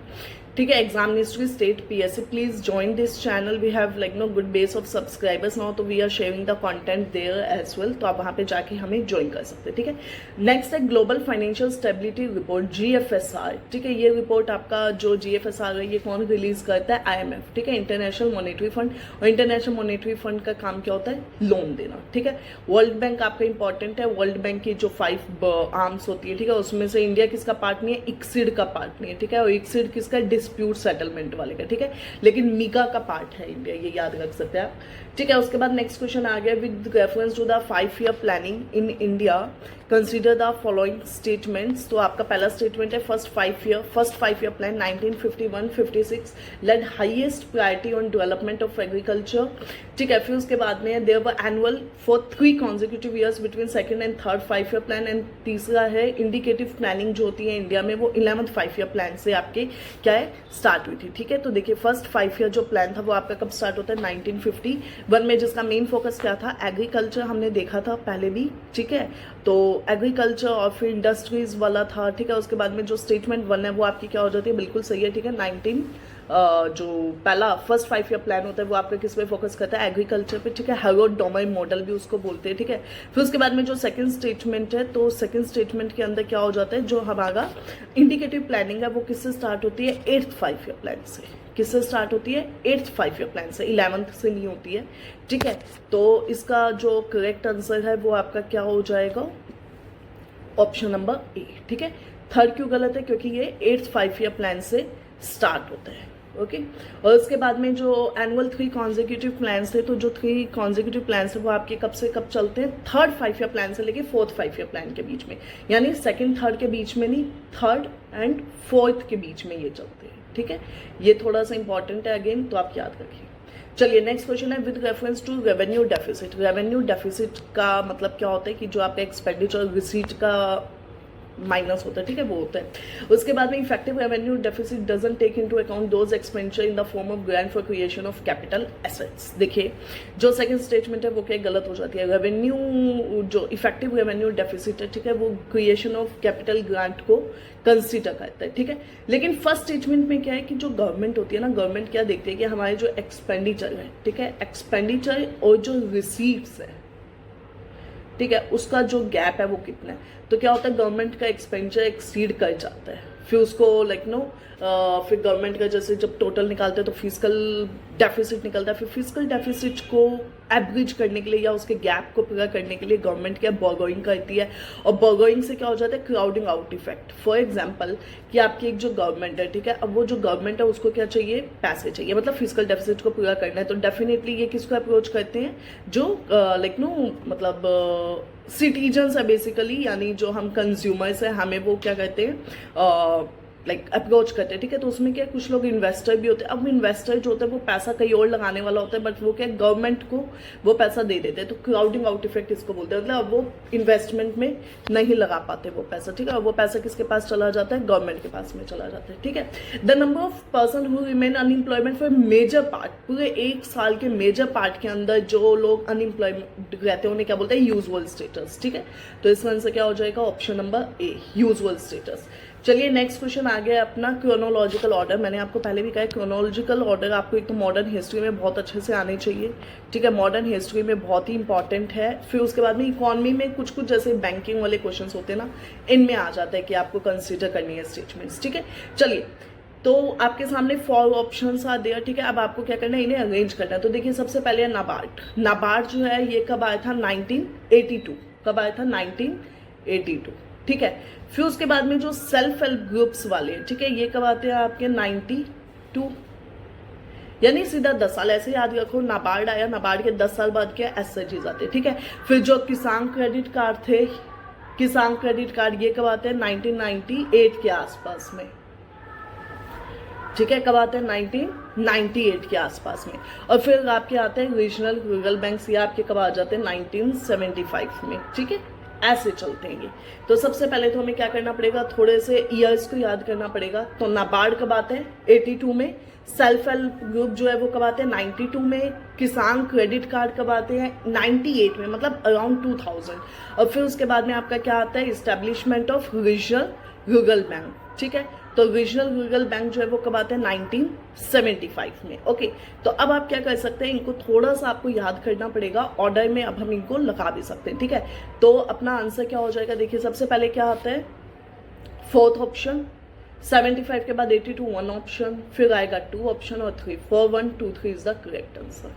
ठीक है, exam ministry state PSC, please join this channel, we have like no good base of subscribers now, तो we are sharing the content there as well, तो आप वहां पे जाके हमें ज्वाइन कर सकते हैं। ठीक है, नेक्स्ट है ग्लोबल फाइनेंशियल स्टेबिलिटी रिपोर्ट जीएफएसआर। ठीक है, ये रिपोर्ट आपका जो जीएफएसआर है ये कौन रिलीज करता है? आईएमएफ। ठीक है, इंटरनेशनल मॉनेटरी फंड, और इंटरनेशनल मॉनेटरी फंड का काम क्या होता है? लोन देना। ठीक है, वर्ल्ड बैंक आपका इंपॉर्टेंट है, वर्ल्ड बैंक की जो 5 आर्म्स होती है, ठीक है, उसमें से इंडिया किसका पार्ट नहीं है? इक्सिड का पार्ट नहीं है। ठीक है, और इक्सिड किसका? डिस्प्यूट सेटलमेंट वाले का। ठीक है, लेकिन मीका का पार्ट है इंडिया, ये याद रख सकते हैं आप। ठीक है, उसके बाद नेक्स्ट क्वेश्चन आ गया, with reference to the 5 year planning in India consider the following statements. तो आपका पहला स्टेटमेंट है first 5 year plan 1951-56 laid highest priority on development of agriculture. ठीक है, फिर उसके बाद में there were annual for 3 consecutive years between second and third 5 year plan. And तीसरा है इंडिकेटिव प्लानिंग जो होती है इंडिया में वो 11th 5 ईयर प्लान से आपके क्या है? स्टार्ट हुई थी। ठीक है, तो देखिए फर्स्ट 5 ईयर जो प्लान था वो आपका कब स्टार्ट होता है? 1951 में, जिसका मेन फोकस क्या था? एग्रीकल्चर, हमने देखा था पहले भी। ठीक है, तो एग्रीकल्चर और फिर इंडस्ट्रीज वाला था। ठीक है, उसके बाद में जो स्टेटमेंट 1 है वो आपकी क्या हो जाती है? बिल्कुल सही है। ठीक है, जो पहला फर्स्ट 5 ईयर प्लान होता है वो आपका किस पे फोकस करता है? एग्रीकल्चर पे। ठीक है, हेरोड डोमर मॉडल भी उसको बोलते हैं। ठीक है, फिर उसके बाद में जो सेकंड स्टेटमेंट है, तो सेकंड स्टेटमेंट के अंदर क्या हो जाता है? जो हमारा इंडिकेटिव प्लानिंग है वो किससे स्टार्ट होती है? 8th 5 ईयर प्लान से। किससे स्टार्ट होती है? 8th 5 ईयर प्लान से, 11th से नहीं होती है। ठीक है, तो इसका जो करेक्ट आंसर है वो आपका क्या हो जाएगा? Option number A. ठीक है, थर्ड क्यों गलत है? क्योंकि ये 8th 5 ईयर प्लान से स्टार्ट होता है। ओके, और उसके बाद में जो एनुअल 3 कॉन्जिक्यूटिव प्लान थे, तो जो 3 कॉन्जिक्यूटिव प्लान है वो आपके कब से कब चलते हैं? थर्ड 5 ईयर प्लान से लेके 4th 5 ईयर प्लान के बीच में, यानी सेकंड थर्ड के बीच में नहीं, थर्ड एंड 4th के बीच में ये चलते हैं। ठीक है, ये थोड़ा सा इंपॉर्टेंट है अगेन, तो आप याद रखिए। चलिए नेक्स्ट क्वेश्चन है with reference to revenue deficit. Revenue deficit का मतलब क्या होता है? कि जो आपका एक्सपेंडिचर रिसीट का माइनस होता है। ठीक है, वो होता है। उसके बाद में effective revenue deficit doesn't take into account those expenditure in the form of grant for creation of capital assets. देखिए जो सेकंड स्टेटमेंट है वो क्या गलत हो जाती है? रेवेन्यू जो इफेक्टिव रेवेन्यू डेफिसिट है, ठीक है, वो क्रिएशन ऑफ कैपिटल ग्रांट को कंसिडर करता है। ठीक है, लेकिन फर्स्ट स्टेटमेंट में क्या है कि जो गवर्नमेंट होती है ना, गवर्नमेंट क्या देखती है कि हमारे जो एक्सपेंडिचर है, ठीक है, एक्सपेंडिचर और जो रिसीट्स है, ठीक है, उसका जो गैप है वो कितना है। तो क्या होता है? गवर्नमेंट का एक्सपेंडिचर एक्सीड कर जाता है, फिर उसको लाइक नो फिर गवर्नमेंट का जैसे जब टोटल निकालते हैं तो फिजिकल डेफिसिट निकलता है। फिर फिजिकल डेफिसिट को एवरेज करने के लिए या उसके गैप को पूरा करने के लिए गवर्नमेंट क्या बोरोइंग करती है, और बोरोइंग से क्या हो जाता है? Crowding out effect. For example कि आपकी एक जो गवर्नमेंट है, ठीक है, अब वो जो गवर्नमेंट है उसको क्या चाहिए? पैसे चाहिए, मतलब फिजिकल डेफिसिट को पूरा करना है। तो डेफिनेटली ये किसको अप्रोच करते हैं? जो लाइक नो मतलब सिटीजन्स है बेसिकली, यानी जो हम कंज्यूमर्स है, हमें वो क्या कहते हैं? लाइक अप्रोच करते हैं। ठीक है, तो उसमें क्या कुछ लोग इन्वेस्टर भी होते हैं। अब इन्वेस्टर जो होता है वो पैसा कहीं और लगाने वाला होता है, बट वो क्या गवर्नमेंट को वो पैसा दे देते हैं। तो क्राउडिंग आउट इफेक्ट इसको बोलते हैं, मतलब अब वो इन्वेस्टमेंट में नहीं लगा पाते वो पैसा। ठीक है, और वो पैसा किसके पास चला जाता है? गवर्नमेंट के पास में चला जाता है। ठीक है, the number of person who remain unemployment for major part, पूरे 1 साल के मेजर पार्ट के अंदर जो लोग अनएम्प्लॉयमेंट रहते हैं उन्हें क्या बोलते हैं? Usual status. ठीक है, तो इसका आंसर क्या हो जाएगा? Option number A, usual status. चलिए नेक्स्ट क्वेश्चन आ गया अपना क्रोनोलॉजिकल ऑर्डर। मैंने आपको पहले भी कहा क्रोनोलॉजिकल ऑर्डर आपको एक तो मॉडर्न हिस्ट्री में बहुत अच्छे से आने चाहिए। ठीक है, मॉडर्न हिस्ट्री में बहुत ही इंपॉर्टेंट है। फिर उसके बाद में इकोनॉमी में कुछ कुछ जैसे बैंकिंग वाले क्वेश्चंस होते हैं ना, इनमें आ जाता है कि आपको कंसिडर करनी है स्टेटमेंट्स। ठीक है, चलिए तो आपके सामने 4 ऑप्शंस आ देयर। ठीक है, अब आपको क्या करना है? इन्हें अरेंज करना है। तो देखिए सबसे पहले है नाबार्ड। नाबार्ड जो है ये कब आया था? 1982। कब आया था? 1982। ठीक है, फिर उसके बाद में जो सेल्फ हेल्प ग्रुप्स वाले, ठीक है, ये कब आते हैं आपके? 92, यानी सीधा 10 साल। ऐसे याद रखो, नाबार्ड आया, नाबार्ड के 10 साल बाद क्या? एसएचजीज आते हैं। ठीक है, फिर जो किसान क्रेडिट कार्ड थे, किसान क्रेडिट कार्ड ये कब आते हैं? 1998 के आसपास में। ठीक है, कब आते हैं? 1998 के आसपास में। और फिर आपके आते हैं रीजनल रूरल बैंक्स, ये आपके कब आ जाते हैं? 1975 में। ठीक है, ऐसे चलते हैं ये। तो सबसे पहले तो हमें क्या करना पड़ेगा? थोड़े से ईयर्स को याद करना पड़ेगा। तो नाबार्ड कब आते हैं? 82 में। सेल्फ हेल्प ग्रुप जो है वो कब आते हैं? 92 में। किसान क्रेडिट कार्ड कब आते हैं? 98 में, मतलब अराउंड 2000। और फिर उसके बाद में आपका क्या आता है? Establishment of regional rural bank. ठीक है, तो रीजनल रूरल बैंक जो है वो कब आते हैं 1975 में। ओके, तो अब आप क्या कर सकते हैं, इनको थोड़ा सा आपको याद करना पड़ेगा, ऑर्डर में अब हम इनको लगा भी सकते हैं, ठीक है। तो अपना आंसर क्या हो जाएगा, देखिए सबसे पहले क्या आता है, फोर्थ ऑप्शन, 75 के बाद 82 वन ऑप्शन, फिर आएगा 2 ऑप्शन और 3, 4 1 2 3 इज द करेक्ट आंसर।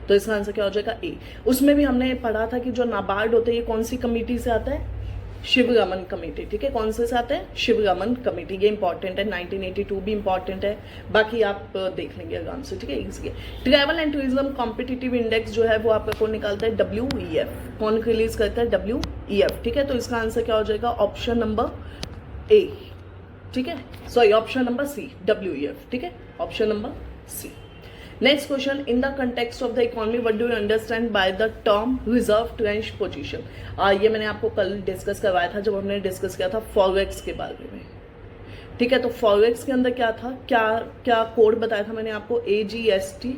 तो इसका आंसर क्या हो जाएगा ए। उसमें भी हमने पढ़ा था कि जो नाबार्ड होते हैं ये कौन सी कमेटी से आता है, शिवरमन कमेटी, ठीक है। कौन से से आते हैं, शिवरमन कमेटी, ये इंपॉर्टेंट है, 1982 भी इंपॉर्टेंट है, बाकी आप देख लेंगे आराम से, ठीक है, इजी है। Travel and tourism competitive index जो है वो आपका कौन निकालता है, WEF, कौन रिलीज करता है, WEF, ठीक है। तो इसका आंसर क्या हो जाएगा, ऑप्शन नंबर ए, ठीक है, sorry option number C, WEF, ठीक है, option number C. Next question, in the context of the economy what do you understand by the term reserve tranche position. ये मैंने आपको कल डिस्कस करवाया था जब हमने डिस्कस किया था फॉरेक्स के बारे में, ठीक है। तो फॉरेक्स के अंदर क्या था, क्या कोड बताया था मैंने आपको, AGST।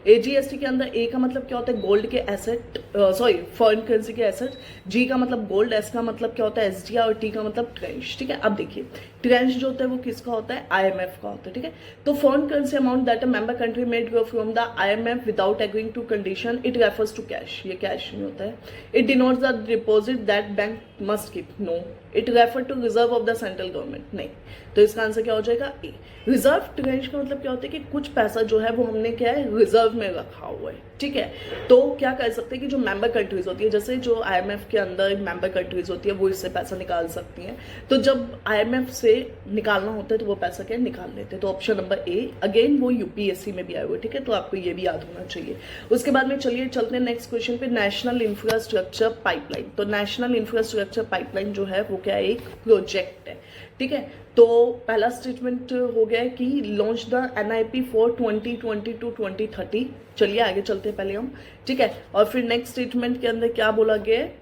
AGST के अंदर ए का मतलब क्या होता है, गोल्ड के एसेट, सॉरी फॉरेन करेंसी के एसेट, जी का मतलब गोल्ड, एस का मतलब क्या होता है, SDR, और टी का मतलब ट्रेंच, ठीक है। अब देखिए ट्रेंच जो होता है वो किसका होता है, IMF का होता है, ठीक है। तो foreign currency amount that a member country made go from the IMF without agreeing to condition, it refers to cash, ये कैश नहीं होता है। It denotes the deposit that bank must keep, no. It refer to reserve of the central government, नहीं। तो इसका answer क्या हो जाएगा, ए। रिजर्व ट्रेंच का मतलब क्या होता है कि कुछ पैसा जो है वो हमने क्या है, रिजर्व में रखा हुआ है, ठीक है। तो क्या कर सकते हैं कि जो मेंबर कंट्रीज होती है, जैसे जो IMF के अंदर मेंबर कंट्रीज होती है वो इससे पैसा निकाल सकती हैं, तो जब IMF से निकालना होता है तो वो पैसा क्या निकाल लेते हैं। तो ऑप्शन नंबर ए, अगेन वो UPSC में भी आए हुए, ठीक है, तो आपको ये भी याद होना चाहिए। उसके बाद में चलिए चलते हैं नेक्स्ट क्वेश्चन पे, नेशनल इंफ्रास्ट्रक्चर पाइपलाइन। तो नेशनल इंफ्रास्ट्रक्चर पाइपलाइन जो है वो क्या है, एक प्रोजेक्ट है, ठीक है। तो पहला स्टेटमेंट हो गया है कि launch the NIP for 2020 to 2030। चलिए आगे चलते हैं पहले हम, ठीक है। और फिर नेक्स्ट स्टेटमेंट के अंदर क्या बोला गया है,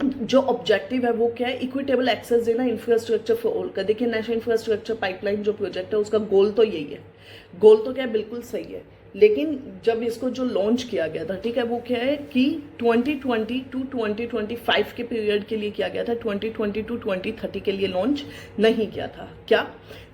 जो ऑब्जेक्टिव है वो क्या है, इक्विटेबल एक्सेस देना इंफ्रास्ट्रक्चर फॉर ऑल का। देखिए नेशनल इंफ्रास्ट्रक्चर पाइपलाइन जो प्रोजेक्ट है उसका गोल तो यही है, गोल तो क्या है, बिल्कुल सही है, लेकिन जब इसको जो लॉन्च किया गया था, ठीक है, वो क्या है कि 2020 to 2025 के पीरियड के लिए किया गया था, 2020 to 2030 के लिए लॉन्च नहीं किया था। क्या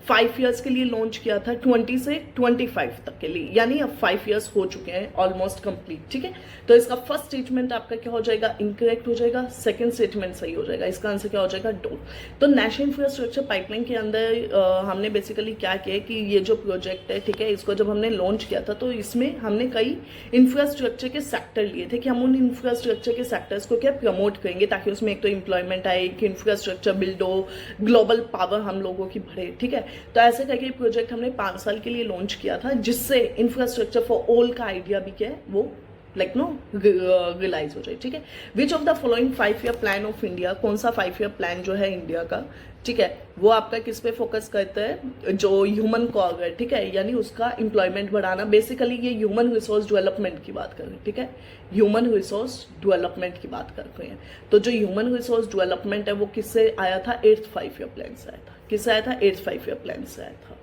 5 ईयर्स के लिए लॉन्च किया था, 20 से 25 तक के लिए, यानी अब 5 ईयर्स हो चुके हैं ऑलमोस्ट कंप्लीट, ठीक है। तो इसका फर्स्ट स्टेटमेंट आपका क्या हो जाएगा, इनकरेक्ट हो जाएगा, सेकंड स्टेटमेंट सही हो जाएगा, इसका आंसर क्या हो जाएगा, डो। तो नेशनल इंफ्रास्ट्रक्चर पाइपलाइन के अंदर हमने बेसिकली क्या किया कि ये जो प्रोजेक्ट है, ठीक है, इसको जब हमने लॉन्च किया था तो इसमें हमने कई इंफ्रास्ट्रक्चर के सेक्टर लिए थे कि हम उन इंफ्रास्ट्रक्चर के सेक्टर्स को क्या प्रमोट करेंगे, ताकि उसमें एक तो एम्प्लॉयमेंट आए, एक इंफ्रास्ट्रक्चर बिल्ड हो, ग्लोबल पावर हम लोगों की बढ़े, ठीक है। तो ऐसे करके प्रोजेक्ट हमने 5 साल के लिए लॉन्च किया था, जिससे इंफ्रास्ट्रक्चर फॉर ऑल का आइडिया भी क्या है वो रियलाइज हो जाए, ठीक है। Which of the following 5 year plan of India, कौन सा 5 ईयर प्लान जो है इंडिया का, ठीक है, वो आपका किस पे फोकस करता है, जो ह्यूमन कॉग है, ठीक है, यानी उसका एम्प्लॉयमेंट बढ़ाना। बेसिकली ये ह्यूमन रिसोर्स डेवलपमेंट की बात कर रहे हैं, ठीक है, ह्यूमन रिसोर्स डेवलपमेंट की बात कर रहे हैं। तो जो ह्यूमन रिसोर्स डेवलपमेंट है वो किससे आया था, 8th 5 ईयर प्लान से आया था। किससे आया था, 8th 5 ईयर प्लान से आया था।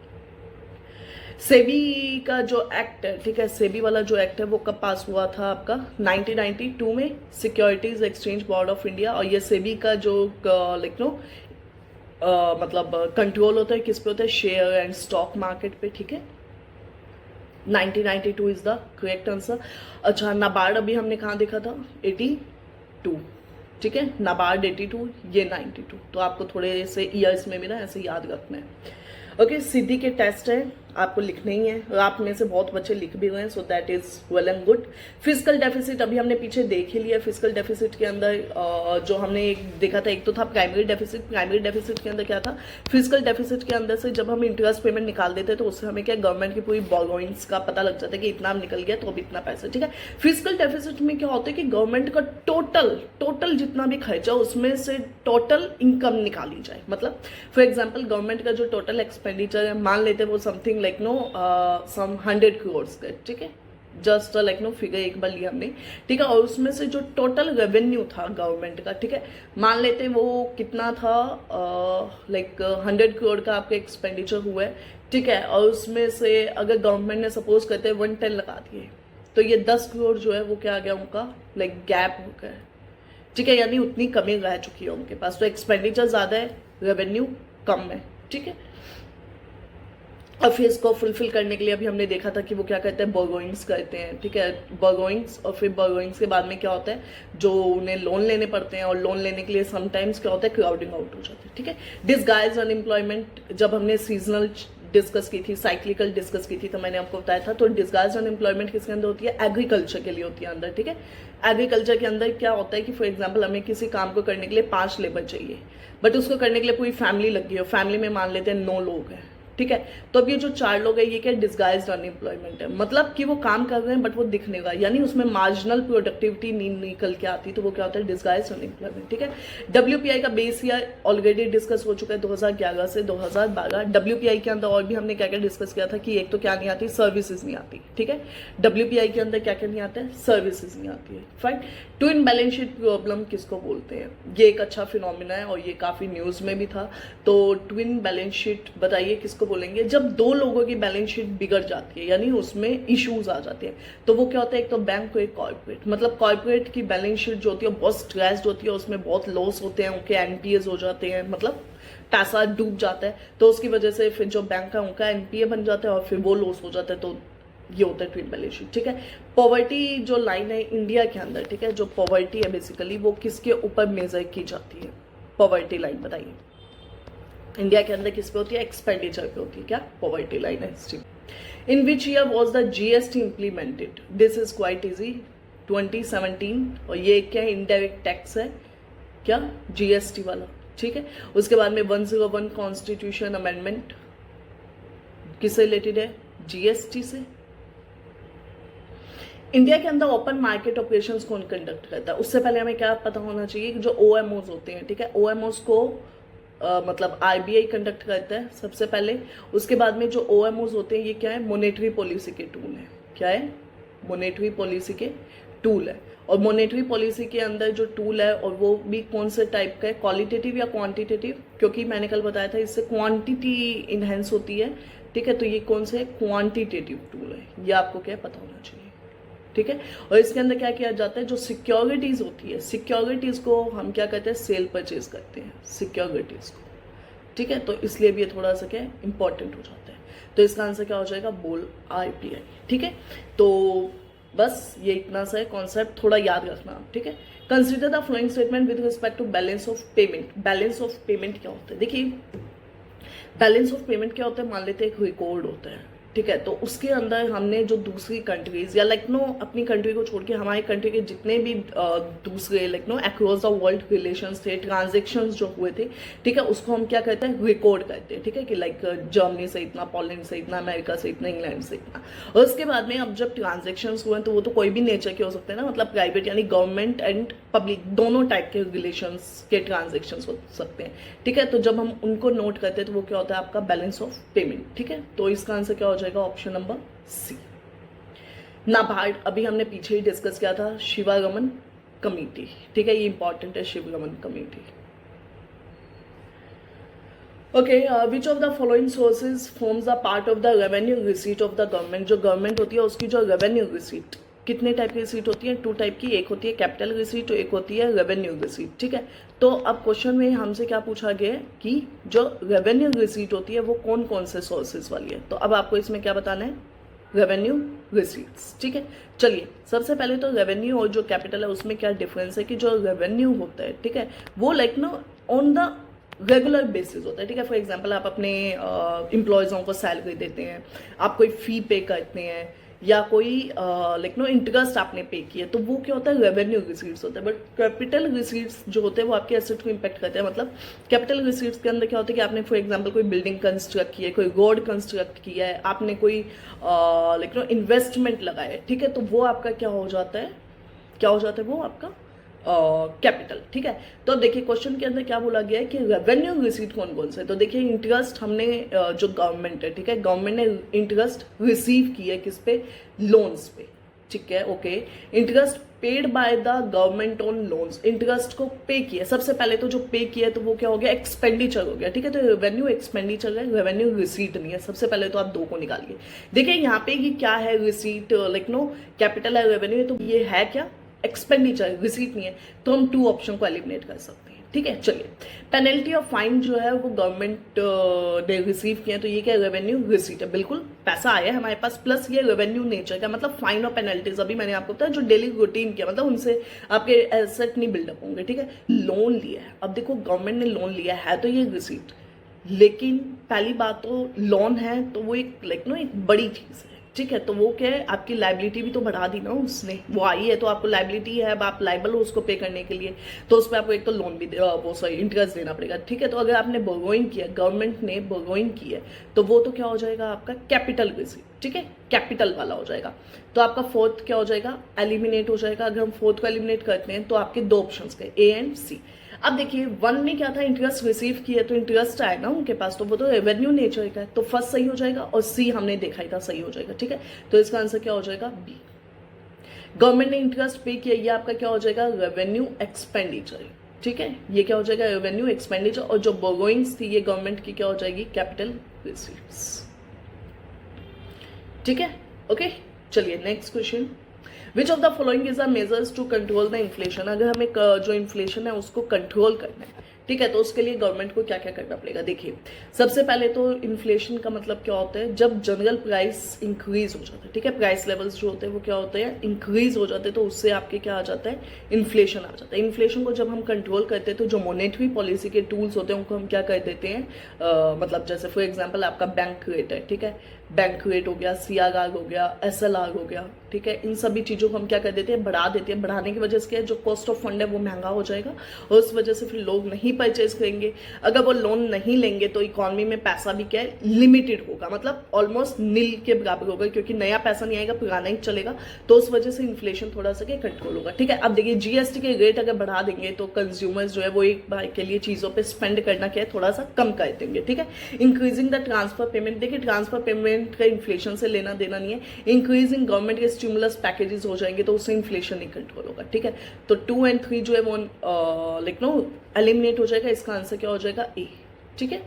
सेबी का जो एक्ट है, ठीक है, सेबी वाला जो एक्ट है वो कब पास हुआ था आपका 1992 में, securities exchange board of India. और ये सेबी का जो मतलब कंट्रोल होता है किस पे होता है, शेयर एंड स्टॉक मार्केट पे, ठीक है। 1992 इज द करेक्ट आंसर। अच्छा, नाबार्ड अभी हमने कहाँ देखा था, 82, ठीक है, नाबार्ड 82, ये 92। तो आपको थोड़े से ईयर्स में भी ना ऐसे याद रखना है। ओके, सीधी के टेस्ट है, आपको लिखने ही है, और आप में से बहुत बच्चे लिख भी रहे हैं, so that is well and good. Physical deficit अभी हमने पीछे देख ही लिया। फिजिकल डेफिसिट के अंदर जो हमने एक देखा था, एक तो था प्राइमरी डेफिसिट। प्राइमरी डेफिसिट के अंदर क्या था, फिजिकल डेफिसिट के अंदर से जब हम इंटरेस्ट पेमेंट निकाल देते तो उससे हमें क्या गवर्नमेंट की पूरी बोरोइंग्स का पता लग जाता है कि इतना निकल गया तो अब इतना पैसा, ठीक है। फिजिकल डेफिसिट में क्या होता है कि गवर्नमेंट का टोटल जितना भी खर्चा उसमें से टोटल इनकम निकाली जाए। मतलब फॉर एग्जाम्पल गवर्नमेंट का जो टोटल एक्सपेंडिचर है, मान लेते हैं वो समथिंग सम 100 करोड़ का, ठीक है, जस्ट फिगर एक बार लिया हमने, ठीक है। और उसमें से जो टोटल रेवेन्यू था गवर्नमेंट का, ठीक है, मान लेते वो कितना था, 100 करोड़ का आपका एक्सपेंडिचर हुआ है, ठीक है। और उसमें से अगर गवर्नमेंट ने सपोज करते 110 लगा दिए तो ये 10 करोड़ जो है वो क्या आ गया उनका, गैप हो गया, ठीक है, यानी उतनी कमी रह चुकी है उनके पास। तो एक्सपेंडिचर ज्यादा है, रेवेन्यू कम है, ठीक है। और फिर इसको फुलफिल करने के लिए अभी हमने देखा था कि वो क्या करते हैं, बोरोइंग्स करते हैं, ठीक है, बोरोइंग्स। और फिर बोरोइंग्स के बाद में क्या होता है, जो उन्हें लोन लेने पड़ते हैं, और लोन लेने के लिए समटाइम्स क्या होता है, क्राउडिंग आउट हो जाता है, ठीक है। डिसगाइज अनएम्प्लॉयमेंट जब हमने सीजनल डिस्कस की थी, साइक्लिकल डिस्कस की थी, तो मैंने आपको बताया था। तो डिसगाइज अनएम्प्लॉयमेंट किसके अंदर होती है, एग्रीकल्चर के लिए होती है अंदर, ठीक है। एग्रीकल्चर के अंदर क्या होता है कि फॉर एग्जाम्पल हमें किसी काम को करने के लिए 5 लेबर चाहिए, बट उसको करने के लिए पूरी फैमिली लगी है, फैमिली में मान लेते हैं 9 लोग हैं, ठीक है। तो अब ये जो 4 लोग हैं, ये क्या डिसगाइज्ड अनएम्प्लॉयमेंट है, मतलब कि वो काम कर रहे हैं बट वो दिख नहीं रहा, यानी उसमें मार्जिनल प्रोडक्टिविटी नहीं निकल के आती, तो वो क्या होता है, डिसगाइज्ड अनएम्प्लॉयमेंट, ठीक है। डब्ल्यूपीआई का बेस ईयर ऑलरेडी डिस्कस हो चुका है 2011 से 2012। डब्ल्यूपीआई के अंदर और भी हमने क्या क्या डिस्कस किया था कि एक तो क्या नहीं आती, सर्विसेज नहीं आती, ठीक है। डब्ल्यूपीआई के अंदर क्या क्या नहीं आता है, सर्विसेज नहीं आती है, fine. Twin balance sheet problem किसको बोलते हैं, ये एक अच्छा फिनोमिना है और ये काफी न्यूज में भी था। तो ट्विन बैलेंस शीट बताइए किसको बोलेंगे, जब 2 लोगों की बैलेंस शीट बिगड़ जाती है, यानी उसमें इश्यूज आ जाते हैं। तो वो क्या होता है, एक तो बैंक को, एक कॉर्पोरेट, मतलब कॉर्पोरेट की बैलेंस शीट जो होती है बहुत स्ट्रेस्ड होती है, उसमें बहुत लॉस होते हैं, उनके एनपीएस हो जाते हैं, मतलब पैसा डूब जाता है, तो उसकी वजह से फिर जो बैंक है उनका एनपीए बन जाता है और फिर वो लॉस हो जाता है। तो ये होता है ट्विन बैलेंस शीट, ठीक है। पॉवर्टी जो लाइन है इंडिया के अंदर, ठीक है, जो पॉवर्टी है बेसिकली वो किसके ऊपर मेजर की जाती है, पॉवर्टी लाइन बताइए इंडिया के अंदर किस पे होती है, एक्सपेंडिचर पे होती है, क्या पॉवर्टी लाइन है history. In which year was the GST implemented, this is quite easy, 2017। और ये क्या इनडायरेक्ट टैक्स है, क्या जीएसटी वाला, ठीक है। उसके बाद में 101 कॉन्स्टिट्यूशन अमेंडमेंट किससे रिलेटेड है, जीएसटी से। इंडिया के अंदर ओपन मार्केट ऑपरेशंस कौन कंडक्ट करता है, उससे पहले हमें क्या पता होना चाहिए कि जो ओएमओज होते हैं, ठीक है, ओएमओज को मतलब आरबीआई कंडक्ट करता है सबसे पहले। उसके बाद में जो ओएमओज होते हैं ये क्या है, मॉनेटरी पॉलिसी के टूल है, क्या है, मॉनेटरी पॉलिसी के टूल है। और मॉनेटरी पॉलिसी के अंदर जो टूल है और वो भी कौन से टाइप का है, क्वालिटेटिव या क्वांटिटेटिव, क्योंकि मैंने कल बताया था इससे क्वांटिटी इनहेंस होती है, ठीक है। तो ये कौन से क्वांटिटेटिव टूल है, ये आपको क्या पता होना चाहिए, ठीक है। और इसके अंदर क्या किया जाता है, जो सिक्योरिटीज होती है, सिक्योरिटीज को हम क्या कहते हैं, सेल परचेज करते हैं सिक्योरिटीज को, ठीक है। तो इसलिए भी ये थोड़ा सा क्या इंपॉर्टेंट हो जाता है। तो इसका आंसर क्या हो जाएगा, बोल आरपीआई, ठीक है। तो बस ये इतना सा है कॉन्सेप्ट, थोड़ा याद रखना आप, ठीक है। Consider the following statement with respect to balance of payment. Balance of payment क्या होता है, देखिए बैलेंस ऑफ पेमेंट क्या होता है, मान लेते हैं एक रिकॉर्ड होता है, ठीक है। तो उसके अंदर हमने जो दूसरी कंट्रीज या लाइक नो अपनी कंट्री को छोड़ के हमारी कंट्री के जितने भी दूसरे like no across the world relations थे, ट्रांजेक्शन्स जो हुए थे, ठीक है, उसको हम क्या कहते हैं, रिकॉर्ड करते हैं, ठीक है, कि लाइक जर्मनी से इतना, पोलैंड से इतना, अमेरिका से इतना, इंग्लैंड से इतना। और उसके बाद में अब जब ट्रांजेक्शन्स हुए तो वो तो कोई भी नेचर के हो सकते हैं ना, मतलब प्राइवेट यानी गवर्नमेंट एंड पब्लिक दोनों टाइप के रिलेशंस के ट्रांजेक्शन्स हो सकते हैं, ठीक है। तो जब हम उनको नोट करते हैं तो वो क्या होता है, आपका बैलेंस ऑफ पेमेंट, ठीक है। तो इसका आंसर क्या हो जाएगा, ऑप्शन नंबर सी, नाबार्ड। अभी हमने पीछे ही डिस्कस किया था, शिवागमन कमेटी, ठीक है, ये इंपॉर्टेंट है, Shivagaman committee. Okay, which of the following sources forms the part of the revenue receipt of the government. जो गवर्नमेंट होती है उसकी जो रेवेन्यू रिसीट, कितने टाइप की रिसीट होती है, 2 टाइप की, एक होती है कैपिटल रिसीट और एक होती है रेवेन्यू रिसीट, ठीक है। तो अब क्वेश्चन में हमसे क्या पूछा गया है कि जो रेवेन्यू रिसीट होती है वो कौन कौन से सोर्सेज वाली है। तो अब आपको इसमें क्या बताना है, रेवेन्यू रिसीट्स, ठीक है। चलिए सबसे पहले तो रेवेन्यू और जो कैपिटल है उसमें क्या डिफरेंस है, कि जो रेवेन्यू होता है, ठीक है, वो like know on the regular basis होता है, ठीक है। फॉर एग्जांपल आप अपने एम्प्लॉयज़ों को सैलरी देते हैं, आप कोई फी पे करते हैं या कोई लाइक नो इंटरेस्ट आपने पे किया, तो वो क्या होता है, रेवेन्यू रिसीट्स होता है। बट कैपिटल रिसीट्स जो होते हैं वो आपके एसेट को इम्पैक्ट करते हैं। मतलब कैपिटल रिसीट्स के अंदर क्या होता है कि आपने फॉर एग्जांपल कोई बिल्डिंग कंस्ट्रक्ट की है, कोई रोड कंस्ट्रक्ट किया है, आपने कोई लाइक नो इन्वेस्टमेंट लगाया है, ठीक है, तो वो आपका क्या हो जाता है, क्या हो जाता है, वो आपका कैपिटल, ठीक है। तो देखिए क्वेश्चन के अंदर क्या बोला गया है कि रेवेन्यू रिसीट कौन कौन से, तो देखिए इंटरेस्ट हमने जो गवर्नमेंट है, ठीक है, गवर्नमेंट ने इंटरेस्ट रिसीव की है किस पे, लोन्स पे, ठीक है, okay. Interest paid by the government on loans, interest को पे किया, सबसे पहले तो जो पे किया है तो वो क्या हो गया, एक्सपेंडिचर हो गया, ठीक है। तो रेवेन्यू एक्सपेंडिचर है, रेवेन्यू रिसीट नहीं है। सबसे पहले तो आप 2 को निकालिए। देखिए यहाँ पे ये क्या है, रिसीट लाइक नो कैपिटल है, रेवेन्यू है, तो ये है क्या, एक्सपेंडिचर, रिसीट नहीं है, तो हम 2 ऑप्शन को एलिमिनेट कर सकते हैं, ठीक है। चलिए, पेनल्टी और फाइन जो है वो गवर्नमेंट ने रिसीव किया, तो ये क्या रेवेन्यू रिसीट है, बिल्कुल पैसा आया है हमारे पास, प्लस ये रेवेन्यू नेचर का, मतलब फाइन और पेनल्टीज अभी मैंने आपको बताया जो डेली रूटीन किया, मतलब उनसे आपके एसेट नहीं बिल्डअप होंगे, ठीक है। लोन लिया है, अब देखो गवर्नमेंट ने लोन लिया है तो ये रिसीट, लेकिन पहली बात तो लोन है तो वो एक एक बड़ी चीज है, ठीक है। तो वो क्या है, आपकी लाइबिलिटी भी तो बढ़ा दी ना उसने, वो आई है तो आपको लाइबिलिटी है, अब आप लाइबल हो उसको पे करने के लिए, तो उस पर आपको एक तो लोन भी वो सॉरी इंटरेस्ट देना पड़ेगा, ठीक है। तो अगर आपने बोरोइंग किया, गवर्नमेंट ने बोरोइंग की है, तो वो तो क्या हो जाएगा आपका कैपिटल रिसीट, ठीक है, कैपिटल वाला हो जाएगा। तो आपका फोर्थ क्या हो जाएगा, एलिमिनेट हो जाएगा। अगर हम फोर्थ को एलिमिनेट करते हैं तो आपके दो ऑप्शन गए, ए एंड सी। अब देखिए वन में क्या था, इंटरेस्ट रिसीव किया तो इंटरेस्ट आया ना उनके पास, तो वो तो रेवेन्यू नेचर का है, तो फर्स्ट सही हो जाएगा और सी हमने देखा ही था सही हो जाएगा, ठीक है। तो इसका आंसर क्या हो जाएगा, बी। गवर्नमेंट ने इंटरेस्ट पे किया, ये आपका क्या हो जाएगा, रेवेन्यू एक्सपेंडिचर, ठीक है। ये क्या हो जाएगा, रेवेन्यू एक्सपेंडिचर, और जो बोरोइंग्स थी ये गवर्नमेंट की क्या हो जाएगी, कैपिटल रिसीट्स, ठीक है। ओके, चलिए next question, which of the following is the measures to control the inflation. अगर हमें जो इन्फ्लेशन है उसको कंट्रोल करना है, ठीक है, तो उसके लिए गवर्नमेंट को क्या क्या करना पड़ेगा। देखिए सबसे पहले तो इन्फ्लेशन का मतलब क्या होता है, जब जनरल प्राइस इंक्रीज हो जाता है, ठीक है, प्राइस लेवल्स जो होते हैं वो क्या होते हैं, इंक्रीज हो जाते हैं, तो उससे आपके क्या आ जाता है, इन्फ्लेशन आ जाता है। इन्फ्लेशन को जब हम कंट्रोल करते हैं तो जो मॉनेटरी पॉलिसी के टूल्स होते हैं उनको हम क्या कर देते हैं, मतलब जैसे फॉर एग्जाम्पल आपका बैंक रेट है, ठीक है, बैंक रेट हो गया, CRR हो गया, SLR हो गया, ठीक है, इन सभी चीज़ों को हम क्या कर देते हैं, बढ़ा देते हैं। बढ़ाने की वजह से क्या है, जो कॉस्ट ऑफ फंड है वो महंगा हो जाएगा और उस वजह से फिर लोग नहीं परचेज करेंगे। अगर वो लोन नहीं लेंगे तो इकोनॉमी में पैसा भी क्या है, लिमिटेड होगा, मतलब ऑलमोस्ट नील के बराबर होगा, क्योंकि नया पैसा नहीं आएगा, पुराना ही चलेगा, तो उस वजह से इन्फ्लेशन थोड़ा सा कंट्रोल होगा, ठीक है। अब देखिए GST के रेट अगर बढ़ा देंगे तो कंज्यूमर्स जो है वो एक बार के लिए चीज़ों पर स्पेंड करना क्या है, थोड़ा सा कम कर देंगे, ठीक है। इंक्रीजिंग द ट्रांसफर पेमेंट, देखिए ट्रांसफर पेमेंट का इन्फ्लेशन से लेना देना नहीं है। इंक्रीजिंग गवर्नमेंट के स्टिमुलस पैकेजेस हो जाएंगे तो उससे इन्फ्लेशन नहीं कंट्रोल होगा, ठीक है। तो 2 और 3 जो है वो एलिमिनेट हो जाएगा, इसका आंसर क्या हो जाएगा, ए, ठीक है।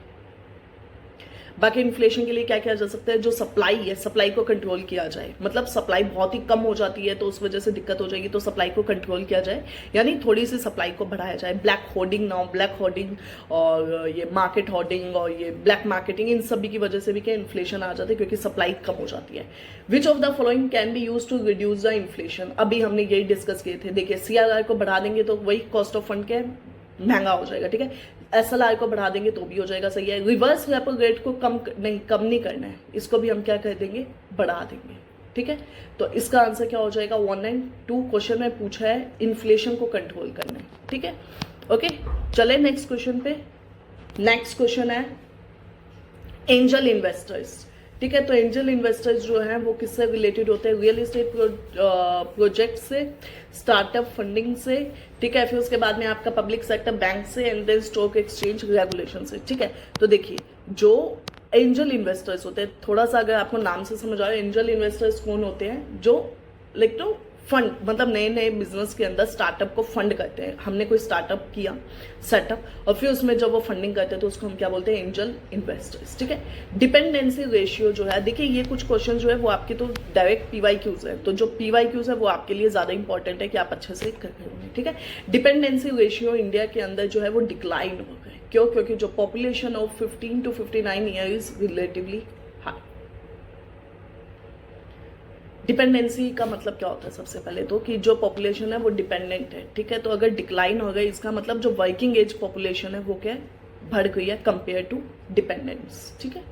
बाकी इन्फ्लेशन के लिए क्या किया जा सकता है, जो सप्लाई है सप्लाई को कंट्रोल किया जाए, मतलब सप्लाई बहुत ही कम हो जाती है तो उस वजह से दिक्कत हो जाएगी, तो सप्लाई को कंट्रोल किया जाए, यानी थोड़ी सी सप्लाई को बढ़ाया जाए। Black hoarding now, black hoarding और ये मार्केट होर्डिंग और ये ब्लैक मार्केटिंग, इन सभी की वजह से भी क्या इन्फ्लेशन आ जाता है, क्योंकि सप्लाई कम हो जाती है। Which of the following can be use to reduce the inflation, अभी हमने यही डिस्कस किए थे। देखिए CRR को बढ़ा देंगे तो वही कॉस्ट ऑफ फंड क्या महंगा हो जाएगा, ठीक है। SLR को बढ़ा देंगे तो भी हो जाएगा, सही है। रिवर्स रेपो रेट को कम नहीं करना है, इसको भी हम क्या कर देंगे, बढ़ा देंगे, ठीक है। तो इसका आंसर क्या हो जाएगा, 1 और 2 क्वेश्चन में पूछा है इन्फ्लेशन को कंट्रोल करना है, ठीक है। ओके, चले नेक्स्ट क्वेश्चन पे। नेक्स्ट क्वेश्चन है एंजल इन्वेस्टर्स, ठीक है। तो एंजल इन्वेस्टर्स जो हैं वो किससे रिलेटेड होते हैं, रियल एस्टेट प्रोजेक्ट से, स्टार्टअप फंडिंग से, ठीक है, फिर उसके बाद में आपका पब्लिक सेक्टर बैंक से, and then stock exchange regulation से, ठीक है। तो देखिए जो एंजल इन्वेस्टर्स होते हैं, थोड़ा सा अगर आपको नाम से समझ आए, एंजल इन्वेस्टर्स कौन होते हैं, जो फंड, मतलब नए नए बिजनेस के अंदर स्टार्टअप को फंड करते हैं। हमने कोई स्टार्टअप किया सेटअप और फिर उसमें जब वो फंडिंग करते हैं तो उसको हम क्या बोलते हैं, एंजल इन्वेस्टर्स, ठीक है। डिपेंडेंसी रेशियो जो है, देखिए ये कुछ क्वेश्चन जो है वो आपके तो डायरेक्ट PYQs है, तो जो PYQs है वो आपके लिए ज्यादा इंपॉर्टेंट है कि आप अच्छे से कर रहे होंगे, ठीक है। डिपेंडेंसी रेशियो इंडिया के अंदर जो है वो डिक्लाइन हो गए, क्यों, क्योंकि जो population of 15 to 59 year is relatively high. Dependency का मतलब क्या होता है, सबसे पहले तो कि जो पॉपुलेशन है वो डिपेंडेंट है, ठीक है। तो अगर डिक्लाइन हो गई इसका मतलब जो वर्किंग एज पॉपुलेशन है वो क्या है, बढ़ गई है कंपेयर टू डिपेंडेंस, ठीक है।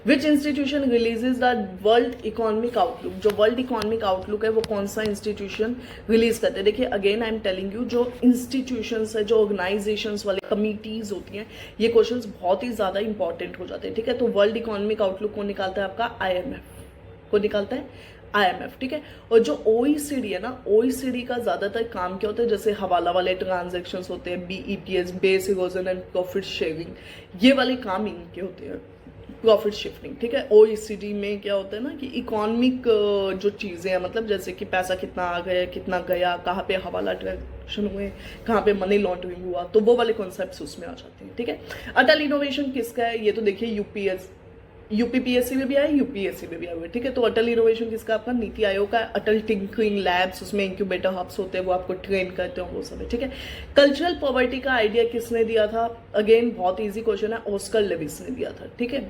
विच institution releases the world economic outlook, जो वर्ल्ड इकोनॉमिक आउटलुक है वो कौन सा इंस्टीट्यूशन रिलीज करते हैं। देखिए again I am telling you, जो इंस्टीट्यूशंस है, जो ऑर्गेनाइजेशंस वाले कमिटीज होती हैं, ये क्वेश्चंस बहुत ही ज्यादा इंपॉर्टेंट हो जाते हैं, ठीक है। तो वर्ल्ड इकोनॉमिक आउटलुक को निकालता है आपका IMF को निकालता है IMF, ठीक है। और जो OECD है ना, OECD का ज्यादातर काम क्या होता है, जैसे हवाला वाले ट्रांजेक्शन्स होते हैं, BEPS, base erosion and profit sharing, ये वाले काम इनके होते हैं, प्रॉफिट शिफ्टिंग, ठीक है। OECD में क्या होता है ना कि इकोनॉमिक जो चीजें हैं, मतलब जैसे कि पैसा कितना आ गया, कितना गया, कहाँ पे हवाला ट्रांजेक्शन हुए, कहाँ पे मनी लॉन्ड्रिंग हुआ, तो वो वाले कॉन्सेप्ट्स उसमें आ जाते हैं, ठीक है। अटल इनोवेशन किसका है, ये तो देखिए यूपीपीएससी में भी आया, यूपीएससी में भी आया हुआ है, ठीक है। तो अटल इनोवेशन किसका, आपका नीति आयोग का। अटल टिंकरिंग लैब्स, उसमें इंक्यूबेटर हब्स होते हैं, वो आपको ट्रेन करते हो, वो सब है, ठीक है। कल्चरल पॉवर्टी का आइडिया किसने दिया था, अगेन बहुत ईजी क्वेश्चन है, ऑस्कर लेविस ने दिया था, ठीक है।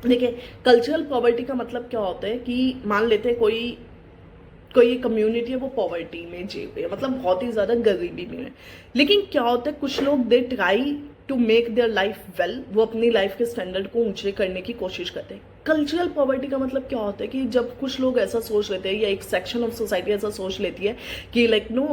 देखिए कल्चरल पॉवर्टी का मतलब क्या होता है कि मान लेते हैं कोई कम्युनिटी है वो पॉवर्टी में जी रही है, मतलब बहुत ही ज्यादा गरीबी में है, लेकिन क्या होता है कुछ लोग they try to make their life well, वो अपनी लाइफ के स्टैंडर्ड को ऊंचे करने की कोशिश करते हैं। कल्चरल पॉवर्टी का मतलब क्या होता है कि जब कुछ लोग ऐसा सोच लेते हैं या एक सेक्शन ऑफ सोसाइटी ऐसा सोच लेती है कि लाइक नो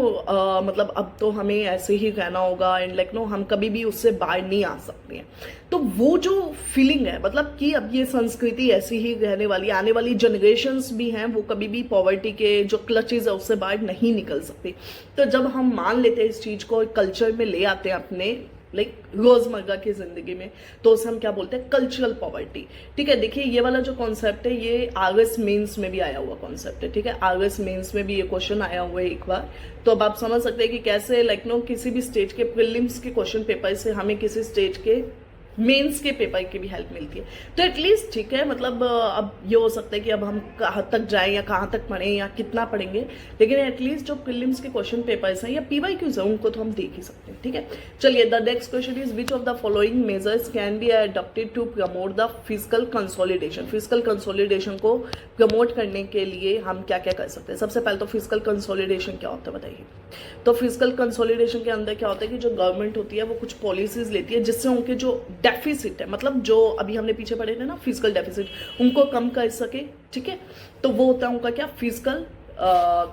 मतलब अब तो हमें ऐसे ही रहना होगा एंड लाइक नो हम कभी भी उससे बाहर नहीं आ सकते हैं, तो वो जो फीलिंग है मतलब कि अब ये संस्कृति ऐसी ही रहने वाली, आने वाली जनरेशन्स भी हैं वो कभी भी पॉवर्टी के जो क्लचेज है उससे बाहर नहीं निकल सकती। तो जब हम मान लेते हैं इस चीज को कल्चर में ले आते हैं अपने लाइक रोजमर्रा की जिंदगी में, तो उसे हम क्या बोलते हैं, कल्चरल पॉवर्टी, ठीक है। देखिए ये वाला जो कॉन्सेप्ट है ये आरएस मेंस में भी आया हुआ कॉन्सेप्ट है, ठीक है। आरएस मेंस में भी ये क्वेश्चन आया हुआ है एक बार, तो अब आप समझ सकते हैं कि कैसे लाइक नो किसी भी स्टेज के प्रीलिम्स के क्वेश्चन पेपर से हमें किसी स्टेज के मेंस के पेपर की भी हेल्प मिलती है। तो एटलीस्ट ठीक है, मतलब अब ये हो सकता है कि अब हम कहाँ तक जाएं या कहाँ तक पढ़ें या कितना पढ़ेंगे, लेकिन एटलीस्ट जो प्रीलिम्स के क्वेश्चन पेपर्स हैं या पीवाईक्यूज हैं उनको तो हम देख ही सकते हैं, ठीक है। चलिए the next question is which of the following measures can be adopted to promote the physical consolidation. Physical consolidation को प्रमोट करने के लिए हम क्या क्या कर सकते हैं। सबसे पहले तो फिजिकल कंसोलिडेशन क्या होता है बताइए। तो फिजिकल कंसोलिडेशन के अंदर क्या होता है कि जो गवर्नमेंट होती है वो कुछ पॉलिसीज लेती है जिससे उनके जो डेफिसिट है, मतलब जो अभी हमने पीछे पढ़े थे ना फिजिकल डेफिसिट, उनको कम कर सके, ठीक है। तो वो होता है उनका क्या, फिजिकल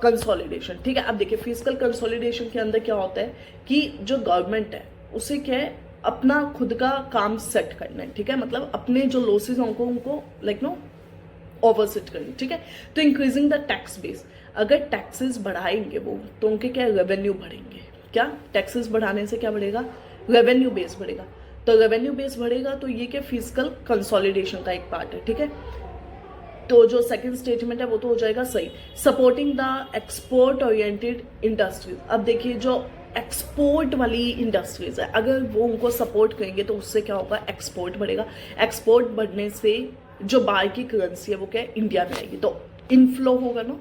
कंसोलिडेशन, ठीक है। अब देखिए फिजिकल कंसोलिडेशन के अंदर क्या होता है कि जो गवर्नमेंट है उसे क्या है अपना खुद का काम सेट करना है, ठीक है। मतलब अपने जो लॉसेज हैं उनको लाइक नो ओवरसेट करनी, ठीक है। तो इंक्रीजिंग द टैक्स बेस, अगर टैक्सेस बढ़ाएंगे वो तो उनके क्या रेवेन्यू बढ़ेंगे, क्या टैक्सेस बढ़ाने से क्या बढ़ेगा, रेवेन्यू बेस बढ़ेगा। तो रेवेन्यू बेस बढ़ेगा तो ये क्या फिजिकल कंसोलिडेशन का एक पार्ट है, ठीक है। तो जो सेकंड स्टेटमेंट है वो तो हो जाएगा सही। Supporting the export oriented industries, अब देखिए जो एक्सपोर्ट वाली इंडस्ट्रीज है अगर वो उनको सपोर्ट करेंगे तो उससे क्या होगा, एक्सपोर्ट बढ़ेगा। एक्सपोर्ट बढ़ने से जो बाहर की करेंसी है वो क्या है, इंडिया में आएगी, तो इनफ्लो होगा ना,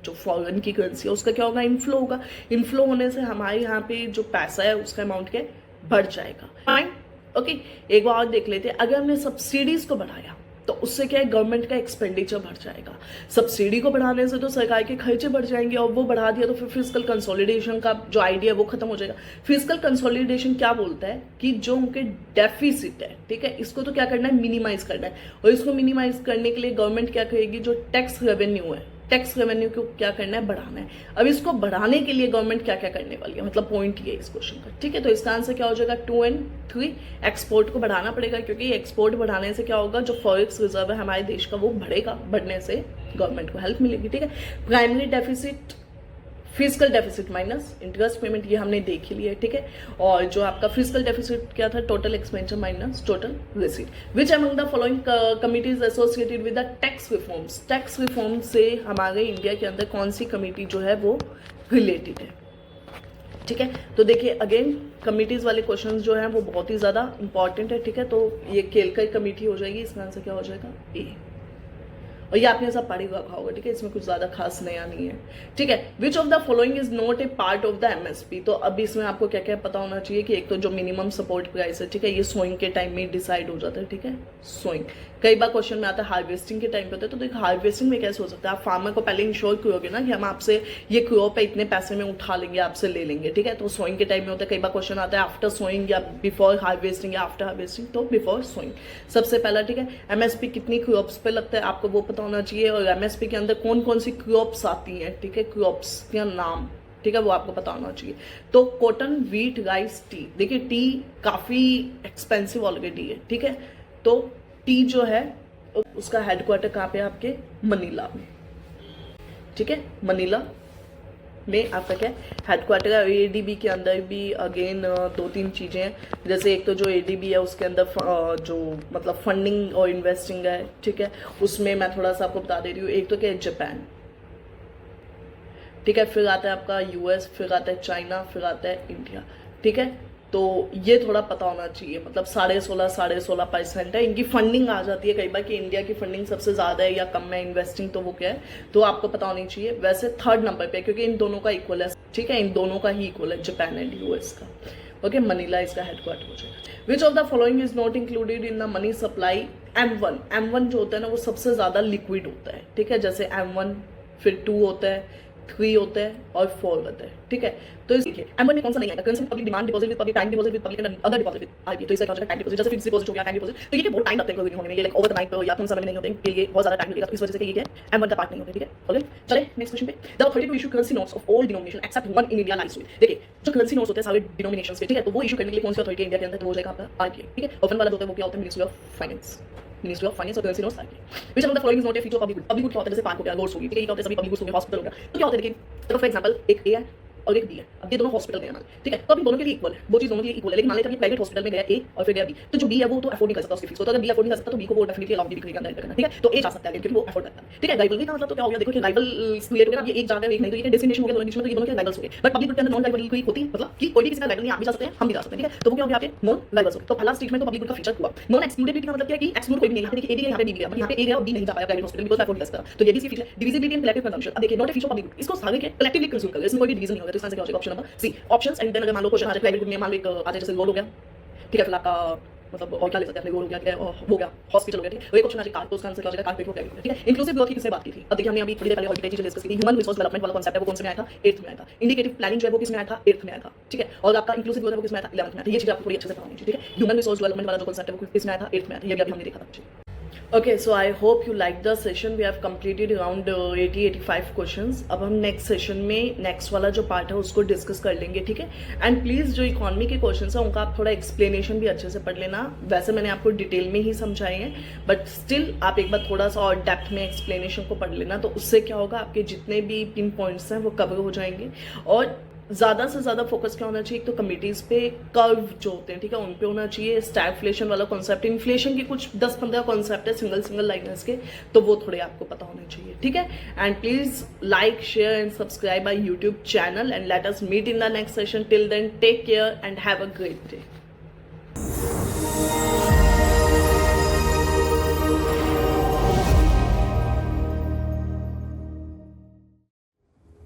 जो फॉरेन की करेंसी है उसका क्या होगा, इनफ्लो होगा। इनफ्लो होने से हमारे यहाँ पे जो पैसा है उसका अमाउंट क्या बढ़ जाएगा, फाइन ओके। एक बार और देख लेते हैं, अगर हमने सब्सिडीज को बढ़ाया तो उससे क्या है, गवर्नमेंट का एक्सपेंडिचर बढ़ जाएगा। सब्सिडी को बढ़ाने से तो सरकार के खर्चे बढ़ जाएंगे और वो बढ़ा दिया तो फिर फिजिकल कंसोलिडेशन का जो आइडिया है वो खत्म हो जाएगा। फिजिकल कंसोलिडेशन क्या बोलता है कि जो उनके डेफिसिट है, ठीक है, इसको तो क्या करना है, मिनिमाइज करना है। और इसको मिनिमाइज करने के लिए गवर्नमेंट क्या करेगी, जो टैक्स रेवेन्यू है, टैक्स रेवेन्यू को क्या करना है, बढ़ाना है। अब इसको बढ़ाने के लिए गवर्नमेंट क्या क्या करने वाली है, मतलब पॉइंट ये इस क्वेश्चन का, ठीक है। तो इसका आंसर क्या हो जाएगा, 2 and 3, एक्सपोर्ट को बढ़ाना पड़ेगा, क्योंकि एक्सपोर्ट बढ़ाने से क्या होगा, जो फॉरेक्स रिजर्व है हमारे देश का वो बढ़ेगा, बढ़ने से गवर्नमेंट को हेल्प मिलेगी, ठीक है। Primary deficit, physical deficit minus interest payment, ये हमने देख ही लिया है, ठीक है। और जो आपका फिजिकल डेफिसिट क्या था, total expenditure minus total receipt. Which among the following committees associated with the tax reforms. Tax reform से हमारे इंडिया के अंदर कौन सी कमिटी जो है वो रिलेटेड है, ठीक है। तो देखिए अगेन कमिटीज वाले क्वेश्चन जो है वो बहुत ही ज्यादा इंपॉर्टेंट है, ठीक है। तो ये केलकर कमेटी हो जाएगी, इसका आंसर क्या हो जाएगा, ए। और ये आपने सब पढ़ी रखा होगा, ठीक है, इसमें कुछ ज्यादा खास नया नहीं है, ठीक है। Which of the following is not A part of the MSP. तो अब इसमें आपको क्या क्या पता होना चाहिए कि एक तो जो मिनिमम सपोर्ट प्राइस है, ठीक है, ये सोइंग के टाइम में डिसाइड हो जाता है, ठीक है। सोइंग कई बार क्वेश्चन में आता है हार्वेस्टिंग के टाइम पे होता है, तो देखो हार्वेस्टिंग में कैसे हो सकता है, आप फार्मर को पहले इंश्योर करोगे ना कि हम आपसे ये क्रॉप पे इतने पैसे में उठा लेंगे, आपसे ले लेंगे, ठीक है। तो सोइंग के टाइम में होता है। कई बार क्वेश्चन आता है आफ्टर सोइंग या बिफोर हार्वेस्टिंग या आफ्टर हार्वेस्टिंग, तो बिफोर सोइंग सबसे पहला, ठीक है। एमएसपी कितनी क्रॉप्स पे लगता है आपको वो पता होना चाहिए, और एमएसपी के अंदर कौन कौन सी क्रॉप्स आती हैं, ठीक है, क्रॉप्स का नाम, ठीक है, वो आपको पता होना चाहिए। तो कॉटन, व्हीट, राइस, टी। देखिए टी काफी एक्सपेंसिव ऑलरेडी है, ठीक है। तो टी जो है उसका हेडक्वार्टर कहाँ पे, आपके मनीला में, ठीक है, मनीला में आपका क्या हेडक्वार्टर है। एडीबी के अंदर भी अगेन 2-3 चीजें हैं, जैसे एक तो जो एडीबी है उसके अंदर जो मतलब फंडिंग और इन्वेस्टिंग है, ठीक है, उसमें मैं थोड़ा सा आपको बता दे रही हूँ। एक तो क्या है जापान, ठीक है, फिर आता है आपका यूएस, फिर आता है चाइना, फिर आता है इंडिया, ठीक है। तो ये थोड़ा पता होना चाहिए, मतलब 16.5% है इनकी फंडिंग आ जाती है कई बार कि इंडिया की फंडिंग सबसे ज़्यादा है या कम है इन्वेस्टिंग, तो वो क्या है तो आपको पता होनी चाहिए। वैसे 3rd नंबर पे क्योंकि इन दोनों का इक्वल है, ठीक है, इन दोनों का ही इक्वल है, जापान एंड यूएस का। ओके, मनीला इसका हेडक्वार्टर हो जाएगा। विच of the following is not included in the money supply? M1 जो होता है ना वो सबसे ज़्यादा लिक्विड होता है, ठीक है, जैसे M1, फिर 2 होता है, 3 होता है और 4 होता है, ठीक है। तो देखिए M1 में कौन सा नहीं आएगा, currency public demand deposit with public time deposit with public and other deposit with RBI. तो इसका क्या हो जाएगा टाइम डिपॉजिट, जैसे फिक्स्ड डिपॉजिट हो गया टाइम डिपॉजिट, तो ये बहुत टाइम लगता है होने में, ये लाइक ओवर द नाइट या कम समय में नहीं होते हैं, ये बहुत ज्यादा टाइम लगेगा, तो इस वजह से ये क्या है M1 का पार्ट नहीं होता, ठीक है। ओके, चले नेक्स्ट क्वेश्चन पे। The authority to issue currency notes of all denomination except one in India lies with. देखिए जो करेंसी नोट्स होते हैं सारे डिनोमिनेशंस के, ठीक है, तो वो इशू करने के लिए कौन सी अथॉरिटी इंडिया के अंदर, तो वो हो जाएगा आपका आरबीआई, ठीक है। और फंड वाला जो होता है वो क्या होता है ministry of finance, ministry of finance और currency notes RBI. Which of the following is not a feature of public good? Public good क्या होता है, जैसे पार्क हो गया, रोड्स हो गई, ठीक है, ये क्या होता है सभी पब्लिक गुड्स हो गए, हॉस्पिटल हो गया, तो क्या होता है देखिए, तो फॉर एग्जांपल एक ए है और एक बी है, अब ये दोनों हॉस्पिटल में है हमारे, ठीक है, तो अभी दोनों के लिए इक्वल है, वो चीज दोनों के लिए इक्वल है, लेकिन मान लेते हैं प्राइवेट हॉस्पिटल में गया ए और फिर गया बी, तो जो बी है वो तो अफोर्ड नहीं कर सकता उसकी फीस, तो अगर बी अफोर्ड नहीं कर सकता तो बी को वो डेफिनेटली अलाउ नहीं करेगा करना, ठीक है, तो ए जा सकता है क्योंकि वो अफोर्ड करता है, ठीक है। राइवलरी का मतलब तो क्या हो गया, देखो कि राइवल क्रिएट हो गया, ये एक जगह है एक नहीं, तो ये डेस्टिनेशन हो गया दोनों बीच में, तो ये दोनों के राइवल्स हो गए। बट पब्लिक गुड के अंदर नॉन राइवलरी कोई होती, मतलब कि कोई भी किसी का राइवल नहीं, आप भी जा सकते हैं हम भी जा सकते हैं, ठीक है, तो वो क्या हो गया आपके नॉन राइवल्स हो गए। तो पहला स्टेटमेंट तो पब्लिक गुड का फीचर हुआ। नॉन एक्सक्लूडेबिलिटी का मतलब क्या है कि एक्सक्लूड कोई भी नहीं, यहाँ पे देखिए ए भी है यहाँ पे बी भी है, बट यहाँ पे ए गया और बी नहीं जा पाया प्राइवेट हॉस्पिटल बिकॉज़ अफोर्ड नहीं कर सकता, तो ये भी इसकी feature. Divisibility and collective consumption, अब देखिए not a feature of public good, इसको सारे के कलेक्टिवली कंज्यूम कर, इसमें कोई भी डिवीजन नहीं होगा, तो इसका आंसर क्या हो जाएगा option number C options. And then अगर मान लो क्वेश्चन आ जाए प्राइवेट गुड में, मान लो एक आ जाए जैसे रोड हो गया, ठीक है, फिर आपका मतलब और क्या ले सकते हैं अपने रोड हो गया, ठीक है, हो गया हॉस्पिटल हो गया, ठीक है, एक ऑप्शन आ जाए कार, तो उसका आंसर क्या हो जाएगा कारपेट हो गया, ठीक है। इंक्लूसिव ग्रोथ की किसने बात की थी? अब देखिए हमने अभी थोड़ी देर पहले हॉस्पिटल चीजें डिस्कस की थी। ह्यूमन रिसोर्स डेवलपमेंट वाला कांसेप्ट है वो कौन से में आया था? 8th में आया था। इंडिकेटिव प्लानिंग जो है वो किसमें आया था? 8th में आया था, ठीक है। और आपका इंक्लूसिव ग्रोथ है वो किसमें आया था? 11th में आया था। ये चीजें आपको थोड़ी अच्छे से पता होनी चाहिए, ठीक है। ह्यूमन रिसोर्स डेवलपमेंट वाला जो कांसेप्ट है वो किसमें आया था? 8th में आया था, ये भी अभी हमने देखा था। Okay, so I hope you liked the session. We have completed around 80-85 questions. अब हम नेक्स्ट सेशन में नेक्स्ट वाला जो पार्ट है उसको डिस्कस कर लेंगे, ठीक है। एंड प्लीज़ जो इकोनॉमी के क्वेश्चंस हैं उनका आप थोड़ा एक्सप्लेनेशन भी अच्छे से पढ़ लेना। वैसे मैंने आपको डिटेल में ही समझाए हैं, बट स्टिल आप एक बार थोड़ा सा और डेप्थ में एक्सप्लेनेशन को पढ़ लेना, तो उससे क्या होगा आपके जितने भी पिन पॉइंट्स हैं वो कवर हो जाएंगे। और ज़्यादा से ज़्यादा फोकस क्या होना चाहिए, एक तो कमिटीज़ पे, कर्व जो होते हैं, ठीक है, उन पे होना चाहिए। स्टैगफ्लेशन वाला कॉन्सेप्ट, इन्फ्लेशन के कुछ 10-15 कॉन्सेप्ट है सिंगल लाइनर्स के, तो वो थोड़े आपको पता होने चाहिए, ठीक है। And please like share and subscribe my YouTube channel and let us meet in the next session. Till then take care and have a great day.